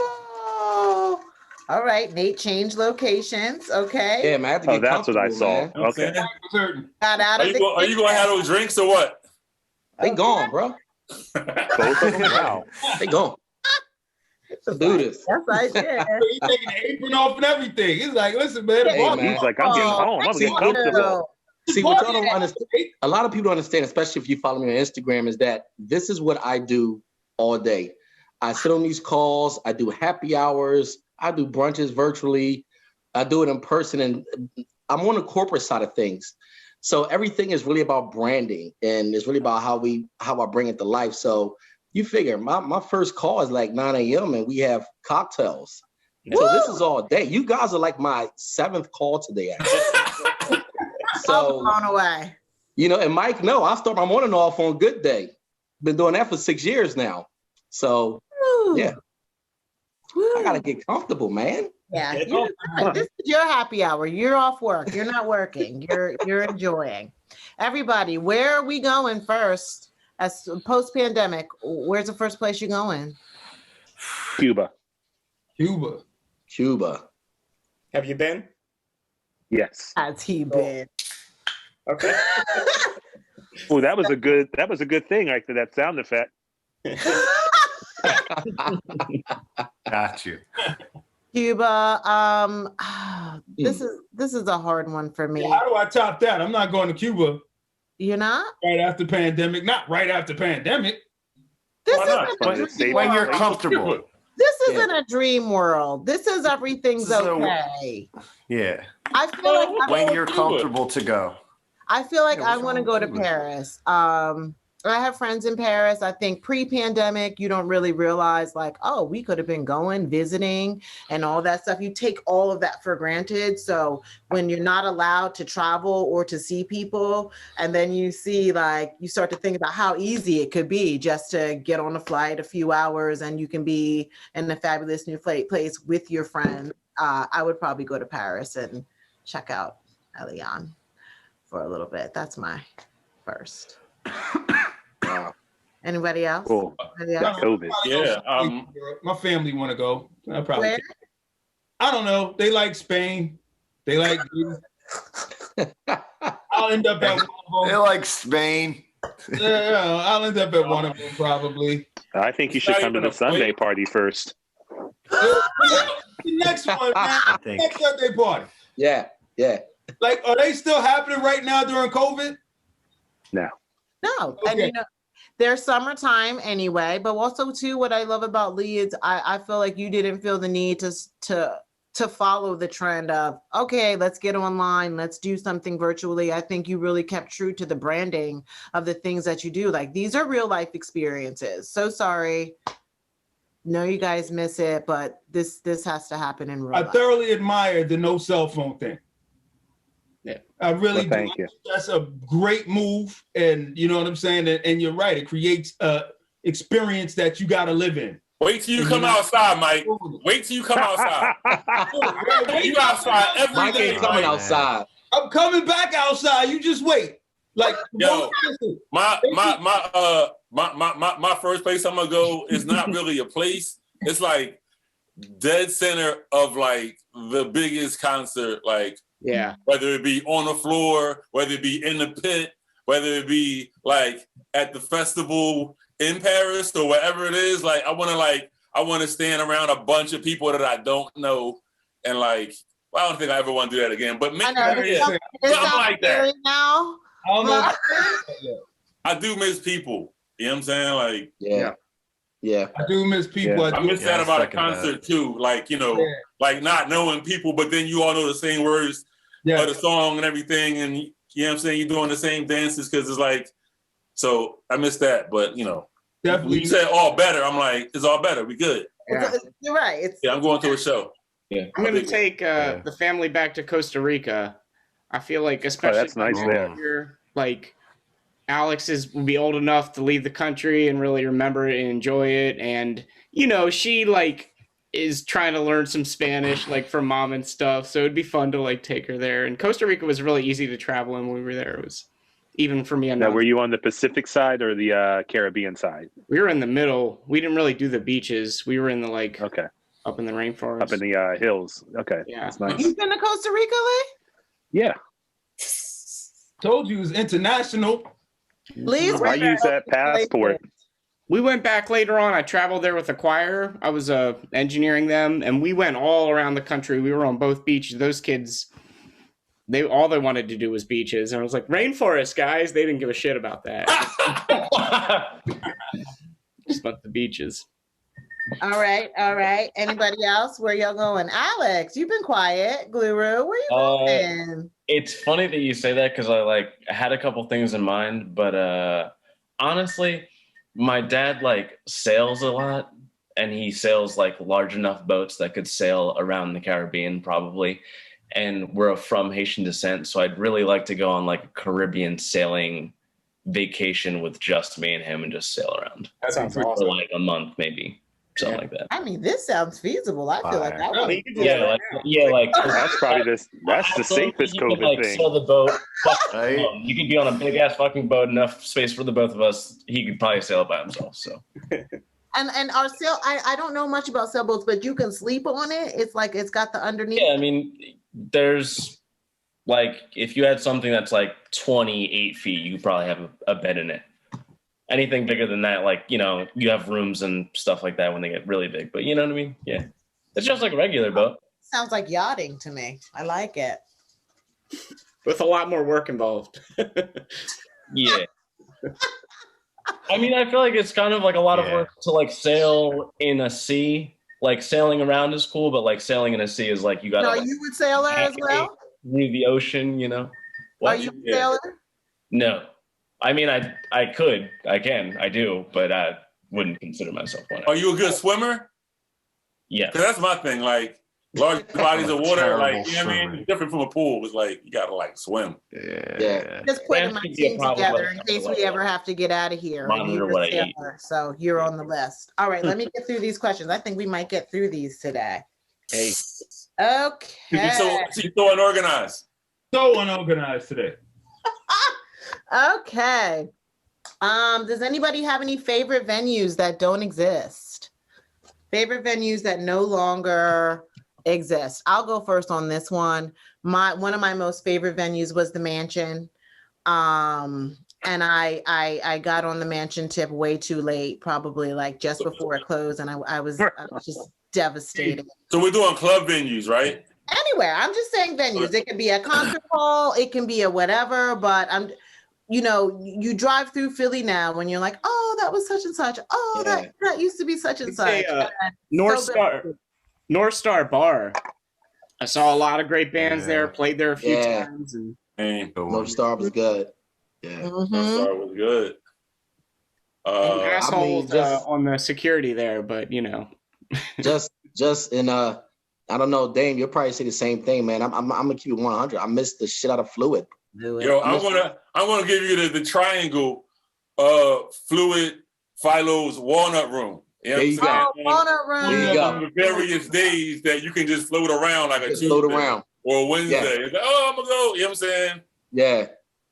Oh, all right. Nate changed locations. Okay. Yeah, man, I have to Oh, get that's what I comfortable, saw. man. You know what I'm Okay. saying? Certain. Got out Are of you, the are you gonna have those drinks or what? They gone, bro. Both of them? Wow. They gone. Let's do this. Yes, I did. He's taking the apron off and everything. He's like, listen, man. the Hey, bar- man. He's like, I'm getting home. I'm getting comfortable. See, what y'all don't understand, a lot of people don't understand, especially if you follow me on Instagram, is that this is what I do all day. I sit on these calls, I do happy hours, I do brunches virtually, I do it in person, and I'm on the corporate side of things. So everything is really about branding, and it's really about how I bring it to life. So you figure my first call is like 9 a.m. and we have cocktails. So this is all day. You guys are like my 7th call today, actually. So So, blown away. you know, and Mike, no, I start my morning off on good day. Been doing that for 6 years now. So Woo. yeah, Woo. I gotta get comfortable, man. Yeah, Get you're not- this is your happy hour. You're off work. You're not working. You're enjoying. Everybody, where are we going first? As post-pandemic, where's the first place you're going? Cuba. Cuba. Cuba. Have you been? Yes. Has he been? Okay. Oh, that was a good thing, like that sound effect. Got you. Cuba. This is a hard one for me. How do I top that? I'm not going to Cuba You're not? right after pandemic. Not right after pandemic. This Why not? isn't a When it's dream safe- When you're world. comfortable. This isn't a dream world. This is everything's This is a- okay. Yeah. I feel like When you're comfortable to go. I feel like Yeah, I what's want to wrong go with to Cuba? Paris. I have friends in Paris. I think pre-pandemic, you don't really realize like, oh, we could have been going, visiting and all that stuff. You take all of that for granted. So when you're not allowed to travel or to see people, and then you see like, you start to think about how easy it could be just to get on a flight a few hours and you can be in a fabulous new place with your friends. I would probably go to Paris and check out Elian for a little bit. That's my first. Wow. Anybody else? Cool. Anybody else? COVID. Yeah. My family want to go. I probably. Where? I don't know. They like Spain. They like. I'll end up at one of They them. like Spain. Yeah, I'll end up at one of them probably. I think you It's should not come to even the a Sunday plate. party first. The next one, man. I think. Next Sunday party. Yeah, yeah. Like, are they still happening right now during COVID? No. And Okay. you know, they're summertime anyway, but also too, what I love about Lee is I feel like you didn't feel the need to follow the trend of, okay, let's get online, let's do something virtually. I think you really kept true to the branding of the things that you do. Like these are real life experiences. So sorry. No, you guys miss it, but this has to happen in real I life. thoroughly admired the no cell phone thing. Yeah. I really Well, thank do. you. That's a great move. And you know what I'm saying? And you're right. It creates a experience that you got to live in. Wait till you And come you're not- outside, Mike. Wait till you come outside. You outside every Mike day, ain't coming Mike. outside. I'm coming back outside. You just wait. Like, Yo, my first place I'm gonna go is not really a place. It's like dead center of like the biggest concert, like Yeah. whether it be on the floor, whether it be in the pit, whether it be like at the festival in Paris or wherever it is. Like I want to stand around a bunch of people that I don't know and like. Well, I don't think I ever want to do that again. But I maybe know. Yeah. something It's like that. scary now. I don't know. I do miss people. You know what I'm saying? Like, Yeah. Yeah. I do miss people. Yeah. I miss that I about a second that. concert too. Like, Yeah. like not knowing people, but then you all know the same words Yeah. of the song and everything. And you know what I'm saying? You're doing the same dances because it's like, so I miss that. But, when Definitely. you said all better, I'm like, it's all better. We good. Yeah. You're right. Yeah, I'm going to a show. Yeah. I'm gonna take the family back to Costa Rica. I feel like, especially that's nice there. here, like Alex will be old enough to leave the country and really remember it and enjoy it, and she like is trying to learn some Spanish like from mom and stuff. So it'd be fun to like take her there. And Costa Rica was really easy to travel in when we were there. It was even for me. Now, were you on the Pacific side or the Caribbean side? We were in the middle. We didn't really do the beaches. We were in the like Okay. up in the rainforest. Up in the hills. Okay. Yeah. That's nice. You've been to Costa Rica, Lee? Yeah. Told you it was international. Lee's I use that passport. We went back later on. I traveled there with a choir. I was engineering them, and we went all around the country. We were on both beaches. Those kids, all they wanted to do was beaches, and I was like, rainforest, guys. They didn't give a shit about that. Just about the beaches. All right. Anybody else? Where y'all going? Alex, you've been quiet. Guru, where you going? It's funny that you say that because I had a couple things in mind, but honestly, my dad sails a lot, and he sails large enough boats that could sail around the Caribbean probably. And we're from Haitian descent, so I'd really like to go on a Caribbean sailing vacation with just me and him and just sail around. That sounds For awesome. a month maybe. Something like that. I mean, this sounds feasible. I feel like I want to do Yeah, That's probably that's the safest you could, COVID thing. sail the boat. Right? You could be on a big ass fucking boat, enough space for the both of us. He could probably sail it by himself. So. And our sail, I don't know much about sailboats, but you can sleep on it. It's it's got the underneath. Yeah, I mean, there's if you had something that's 28 feet, you could probably have a bed in it. Anything bigger than that, you have rooms and stuff like that when they get really big. But you know what I mean? Yeah. It's just like a regular boat. Sounds like yachting to me. I like it. With a lot more work involved. Yeah. I mean, I feel like it's kind of a lot of work to sail in a sea. Sailing around is cool, but sailing in a sea is you got to. No, you would sailor as well? Through the ocean, Are you a sailor? No. I mean, I can, I do, but I wouldn't consider myself one. Are you a good swimmer? Yeah. Because that's my thing. Large bodies of water, Terrible you know what I mean? swimmer. Different from a pool. It's you got to swim. Yeah. Just putting my That should be a team problem together with in case we ever have to get out of here. Monitor And you're what a I eat. sailor, so you're on the list. All right, let me get through these questions. I think we might get through these today. Hey. Okay. You're so unorganized. So unorganized today. Okay. Does anybody have any favorite venues that don't exist? Favorite venues that no longer exist? I'll go first on this one. One of my most favorite venues was the Mansion. And I got on the Mansion tip way too late, probably just before it closed, and I was just devastated. So we're doing club venues, right? Anywhere. I'm just saying venues. It could be a concert hall, it can be a whatever, but you drive through Philly now when you're oh, that was such and such. Oh, Yeah. that used to be such and such. North So Star Bar. I saw a lot of great bands there, played there a few Yeah. times. And And North Star was good. Yeah. Mhm. that was good. assholes just- on the security there, but Just in I don't know, Dame, you'll probably say the same thing, man. I'm gonna keep it 100. I missed the shit out of Fluid. Do it. Yo, I'm gonna give you the triangle Fluid Philo's walnut room. You know There you what I'm Oh, saying? walnut room. There you go. On the various days that you can just float around like a Just Tuesday float around. or a Wednesday. It's I'm gonna go. You know what I'm saying? Yeah.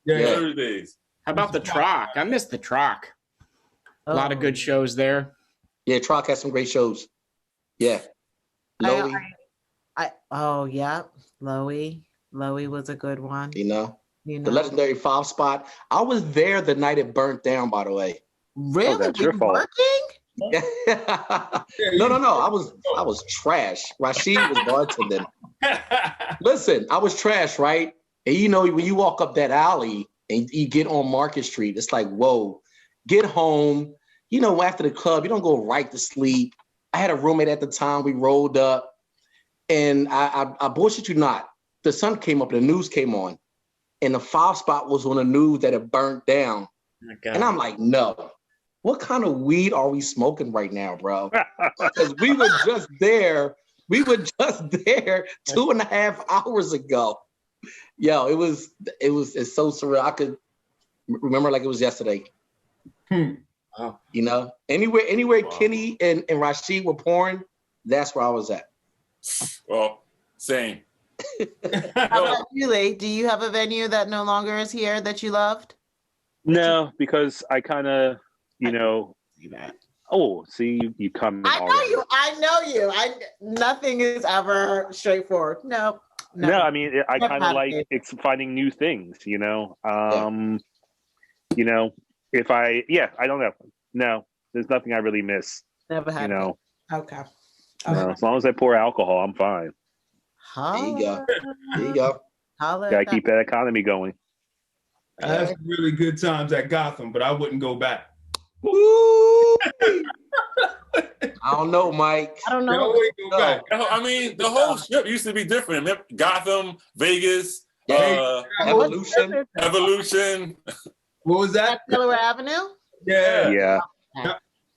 Yeah. Yeah. Thursdays. how about the Troc? I missed the Troc. A lot of Oh. good shows there. Yeah, Troc has some great shows. Yeah. Lowy, Yeah. Lowy was a good one. you know. You The know. legendary 5 spot. I was there the night it burnt down, by the way. Really? that's your You fault. working? No. I was trash. Rashid was bartending. Listen, I was trash, right? And when you walk up that alley and you get on Market Street, it's whoa. Get home, you know, after the club, you don't go right to sleep. I had a roommate at the time. We rolled up, and I bullshit you not. The sun came up, and the news came on, and the 5 spot was on the news that it burnt down. And I'm like, no. What kind of weed are we smoking right now, bro? Because we were just there. We were just there 2.5 hours ago. Yo, it's so surreal. I could remember like it was yesterday. Wow. You know, anywhere Kenny and Rashid were pouring, that's where I was at. Well, same. How about you, Lee? Do you have a venue that no longer is here that you loved? No, because I kind of, you know. Oh, see, you come. I know you. Nothing is ever straighthtforward. No. No, I mean, I kind of like finding new things. You know, you know, I don't know. No, there's nothing I really miss. Never had. You know. Okay. As long as I pour alcohol, I'm fine. There you go. Gotta keep that economy going. I had some really good times at Gotham, but I wouldn't go back. Woo! I don't know, Mike. I don't know. Go back. I mean, the whole strip used to be different. Gotham, Vegas, Evolution. What was that? Delaware Avenue? Yeah.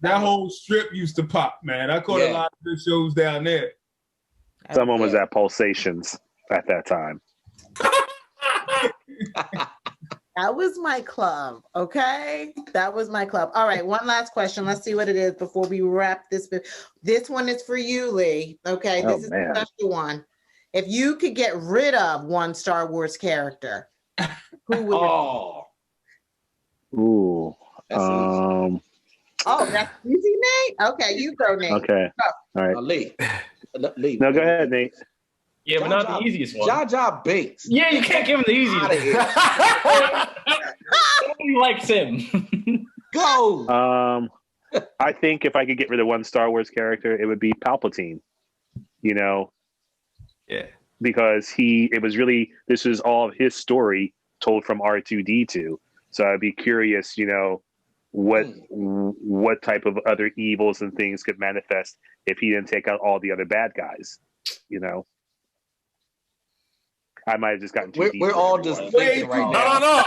That whole strip used to pop, man. I caught a lot of good shows down there. Someone was at Pulsations at that time. That was my club, okay? That was my club. All right, one last question. Let's see what it is before we wrap this. This one is for you, Lee. Okay, this is a special one. If you could get rid of one Star Wars character, who would it be? Ooh. That's easy, Nate? Okay, you go, Nate. Okay. All right. Lee. No, go ahead, Nate. Yeah, but not the easiest one. Jar Jar Binks. Yeah, you can't give him the easiest one. Nobody likes him. Go. I think if I could get rid of one Star Wars character, it would be Palpatine. You know? Yeah. Because this was all of his story told from R2-D2. So I'd be curious, you know, what type of other evils and things could manifest if he didn't take out all the other bad guys, you know? I might have just gotten too deep. We're all just thinking right now. No.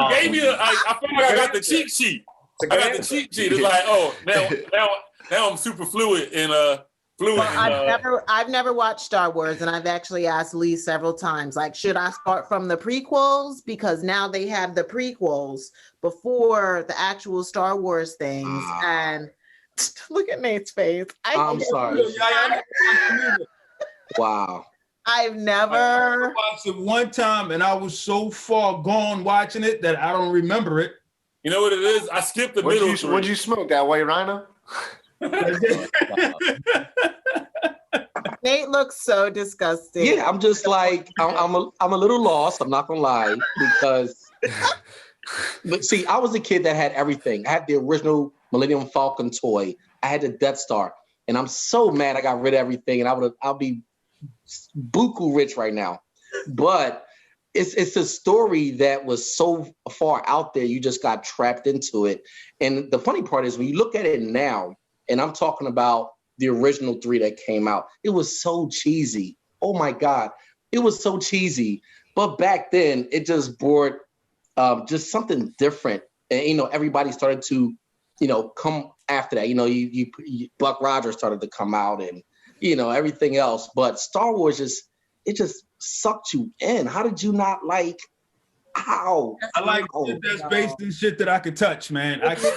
You gave me I feel like I got the cheat sheet. It's like, oh, now I'm super fluid in I've never watched Star Wars, and I've actually asked Lee several times, like, should I start from the prequels? Because now they have the prequels before the actual Star Wars things. And look at Nate's face. I'm sorry. Wow. I've never I watched it one time, and I was so far gone watching it that I don't remember it. You know what it is? I skipped the middle. What'd you smoke? That white rhino? Nate looks so disgusting. Yeah, I'm just like I'm a little lost. I'm not gonna lie because, but see, I was a kid that had everything. I had the original Millennium Falcon toy. I had the Death Star, and I'm so mad I got rid of everything. And I'll be buku rich right now, but it's a story that was so far out there. You just got trapped into it. And the funny part is when you look at it now, and I'm talking about the original 3 that came out, it was so cheesy. Oh my God, it was so cheesy. But back then, it just brought just something different. And, you know, everybody started to, you know, come after that. You know, you Buck Rogers started to come out and, you know, everything else. But Star Wars it just sucked you in. How did you not like? Ow! I like shit that's based in shit that I could touch, man. My imagination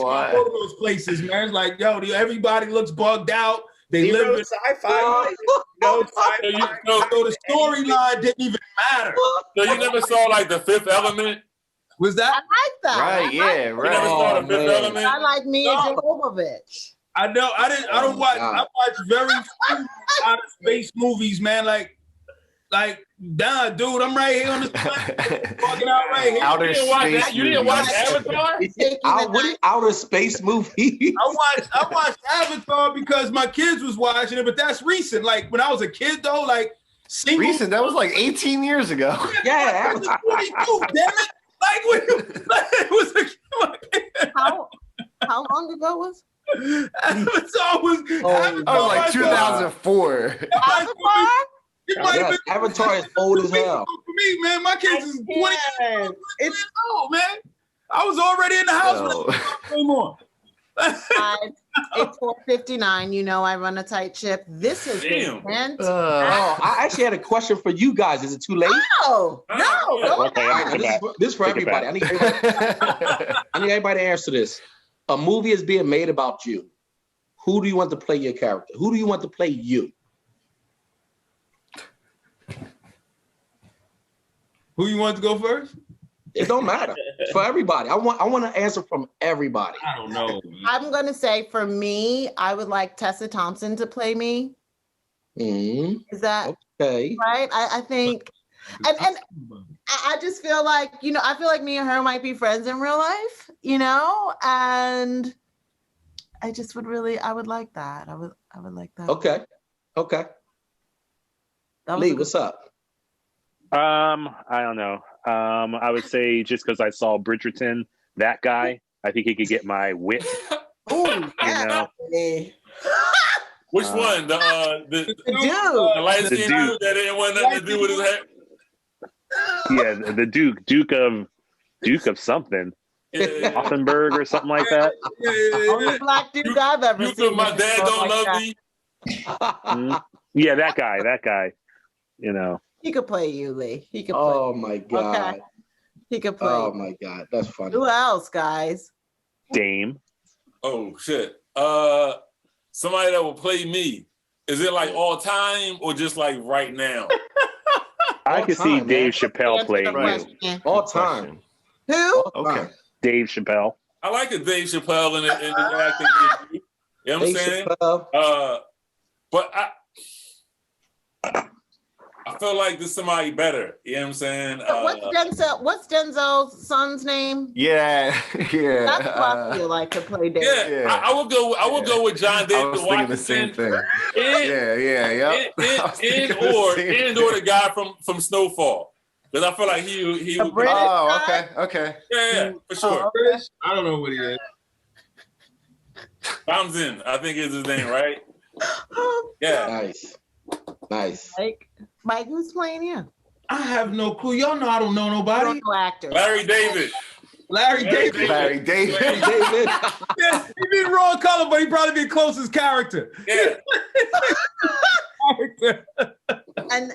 all over those places, man. It's like, yo, everybody looks bugged out. They live in sci-fi. So the storyline didn't even matter. So you never saw like The Fifth Element? Was that? I like that. Right, yeah, right. You never saw The Fifth Element? I like Mia Jovovich. I know. I don't watch. I watch very few outer space movies, man. Like, nah, dude, I'm right here on this planet. Walking out right here. Outer space. You didn't watch Avatar? Outer space movie. I watched Avatar because my kids was watching it, but that's recent. Like when I was a kid, though, like recent. That was like 18 years ago. Yeah, Avatar 22. Damn it! Like when it was How long ago was? Avatar was. Oh, like 2004. Avatar? Yeah, Avatar is old as hell. For me, man, my kids is 20 Yes. years old, man. I was already in the house when Yo. it came on. Guys, it's 4:59. You know I run a tight ship. This has been fantastic. Oh, I actually had a question for you guys. Is it too late? No, Yeah. go Okay, ahead. I'll take it back. This is for Take it everybody. I need everybody to answer this. A movie is being made about you. Who do you want to play your character? Who do you want to play you? Who you want to go first? It don't matter. It's for everybody. I want to answer from everybody. I don't know. I'm gonna say for me, I would like Tessa Thompson to play me. Is that Okay. right? I think, and I just feel like, you know, I feel like me and her might be friends in real life, you know, and I just would really, I would like that. I would like that. Okay. Okay. That was Lee, a good- what's up? I don't know. I would say just because I saw Bridgerton, that guy, I think he could get my wit. Ooh, You know, Which one? The dude. light The skinned dude. dude that didn't want nothing to do with his hair. yeah, the Duke of something, Yeah. Offenberg or something like that. Only black dude I've ever You seen. feel my dad don't love that. me. Yeah, that guy. You know, He could play you, Lee. He could play. Oh my God. Okay. He could play. Oh you. my God. That's funny. Who else, guys? Dame. Oh shit. Somebody that will play me. Is it like all time or just like right now? I All could see time, man. Dave Chappelle Answer playing the you. question. All time. Who? All Okay. time. Dave Chappelle. I like a Dave Chappelle in his acting. You know what I'm Dave saying? Chappelle. But I feel like there's somebody better. You know what I'm saying? What's Denzel's son's name? Yeah, yeah. That's who I feel like to play Dave. Yeah, Yeah. I would go with John I David was thinking the same thing. And, and or the guy from Snowfall. Because I feel like he The would British Oh, guy? okay. yeah, for sure. I don't know what he is. Townsend, I think is his name, right? Yeah. Nice. Mike, who's playing you? I have no clue. Y'all know I don't know I nobody. don't know actors. Larry David. Larry David. Larry David. David. Yeah, he be the wrong color, but he probably be closest character. Yeah. And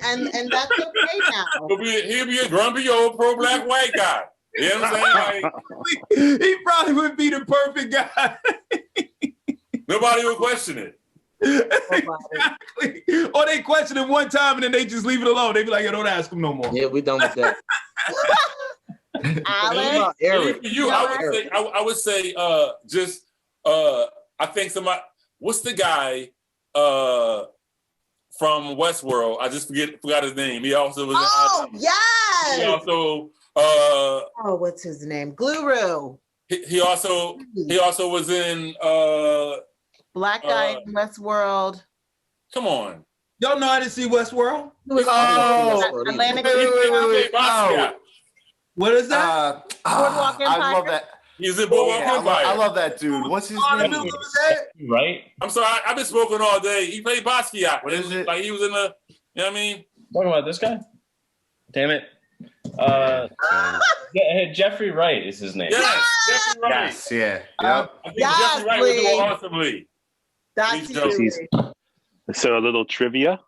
that's okay now. He'll be a grumpy old pro-black white guy. You know what I'm saying? Like, He probably would be the perfect guy. nobody will question it. Exactly. Or they question him one time and then they just leave it alone. They be like, "Yo, don't ask him no more." Yeah, we done with that. Alex, Eric. For you, I would say, I think somebody. What's the guy from Westworld? I just forgot his name. He also was. oh He yes. also. Oh, what's his name? Guru. He also was in. Black guy in Westworld. Come on. Y'all know I didn't see Westworld. Who was Atlantic. Wait. Oh. What is that? Boardwalk I Empire? love that. He's in Boardwalk Yeah, Empire. I love that dude. What's his Oh, the name? dude was there? Right? I'm sorry, I've been smoking all day. He played Basquiat. What is it? Like he was in the, you know what I mean? Talking about this guy? Damn it. Yeah, Jeffrey Wright is his name. Yes, Jeffrey Wright. Yes, yeah. Yep. I think Yes, Jeffrey Wright would do please. awesomely. That's He's you. So a little trivia.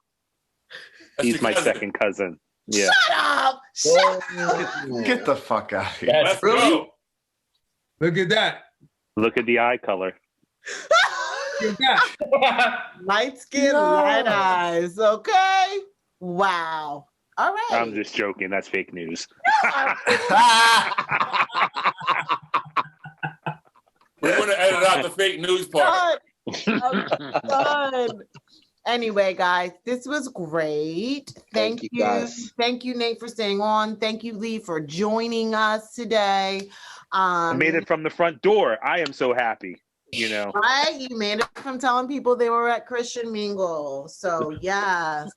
That's He's your my cousin. second cousin. Yeah. Shut up! Shut Get the fuck out of here. Let's go. Look at that. Look at the eye color. Look at that. Light skin, light eyes. Okay. Wow. All right. I'm just joking. That's fake news. We're going to edit out the fake news part. I'm done. Anyway, guys, this was great. Thank you, you. guys. Thank you, Nate, for staying on. Thank you, Lee, for joining us today. I made it from the front door. I am so happy. You know. Right? You made it from telling people they were at Christian Mingle. So yes.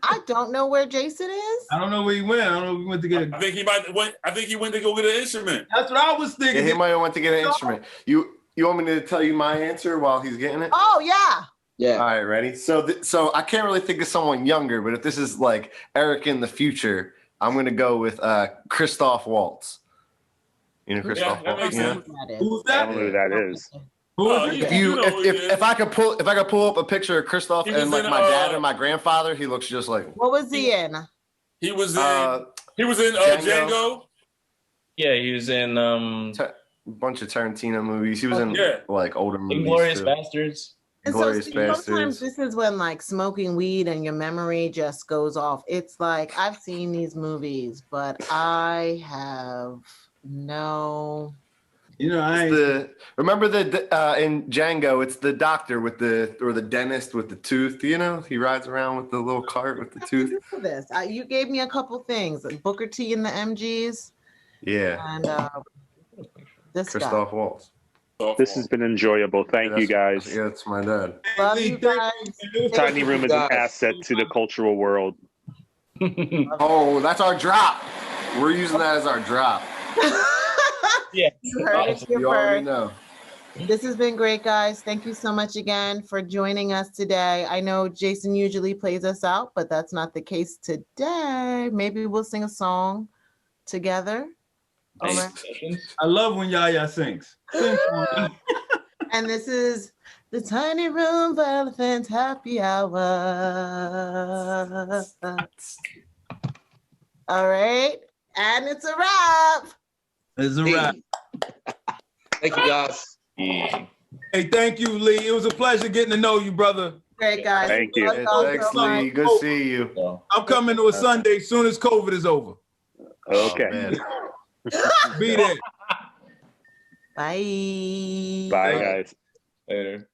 I don't know where Jason is. I don't know where he went. I don't know if he went to get it. I think he went to go get an instrument. That's what I was Yeah, thinking. he might have went to get an instrument. You want me to tell you my answer while he's getting it? Oh yeah. All right, ready? So I can't really think of someone younger, but if this is like Eric in the future, I'm gonna go with Christoph Waltz. You know Christoph that Waltz? makes sense. Who's I that? don't know who that is. Who Oh, is yeah. it? If I could pull up a picture of Christoph He was and like in, my dad and my grandfather, he looks just like What was he in? He was in Django. Django. Yeah, he was in a bunch of Tarantino movies. He was in like older movies. Inglorious too. Bastards. And Glorious see, Bastards. sometimes this is when like smoking weed and your memory just goes off. It's like I've seen these movies, but I have no. You know, Remember in Django, it's the doctor with the dentist with the tooth. You know, he rides around with the little cart with the tooth. This you gave me a couple things: Booker T and the MGs, Yeah, and this guy. Christoph Waltz. This has been enjoyable. Thank you, guys. Yeah, it's my dad. Love you guys. Tiny Room is an asset to the cultural world. Oh, that's our drop. We're using that as our drop. Yeah. You heard it here You already first. know. This has been great, guys. Thank you so much again for joining us today. I know Jason usually plays us out, but that's not the case today. Maybe we'll sing a song together. Over. I love when Yaya sings. Sing for me. And this is the Tiny Room for Elephants Happy Hour. All right. And it's a wrap. It's a wrap. Thank you, guys. Hey, thank you, Lee. It was a pleasure getting to know you, brother. Great, guys. Thank you. Hey, thanks, Lee. Good to see you. I'm coming to a Sunday as soon as COVID is over. Okay. Man. Be there. Bye. Bye, guys. Later.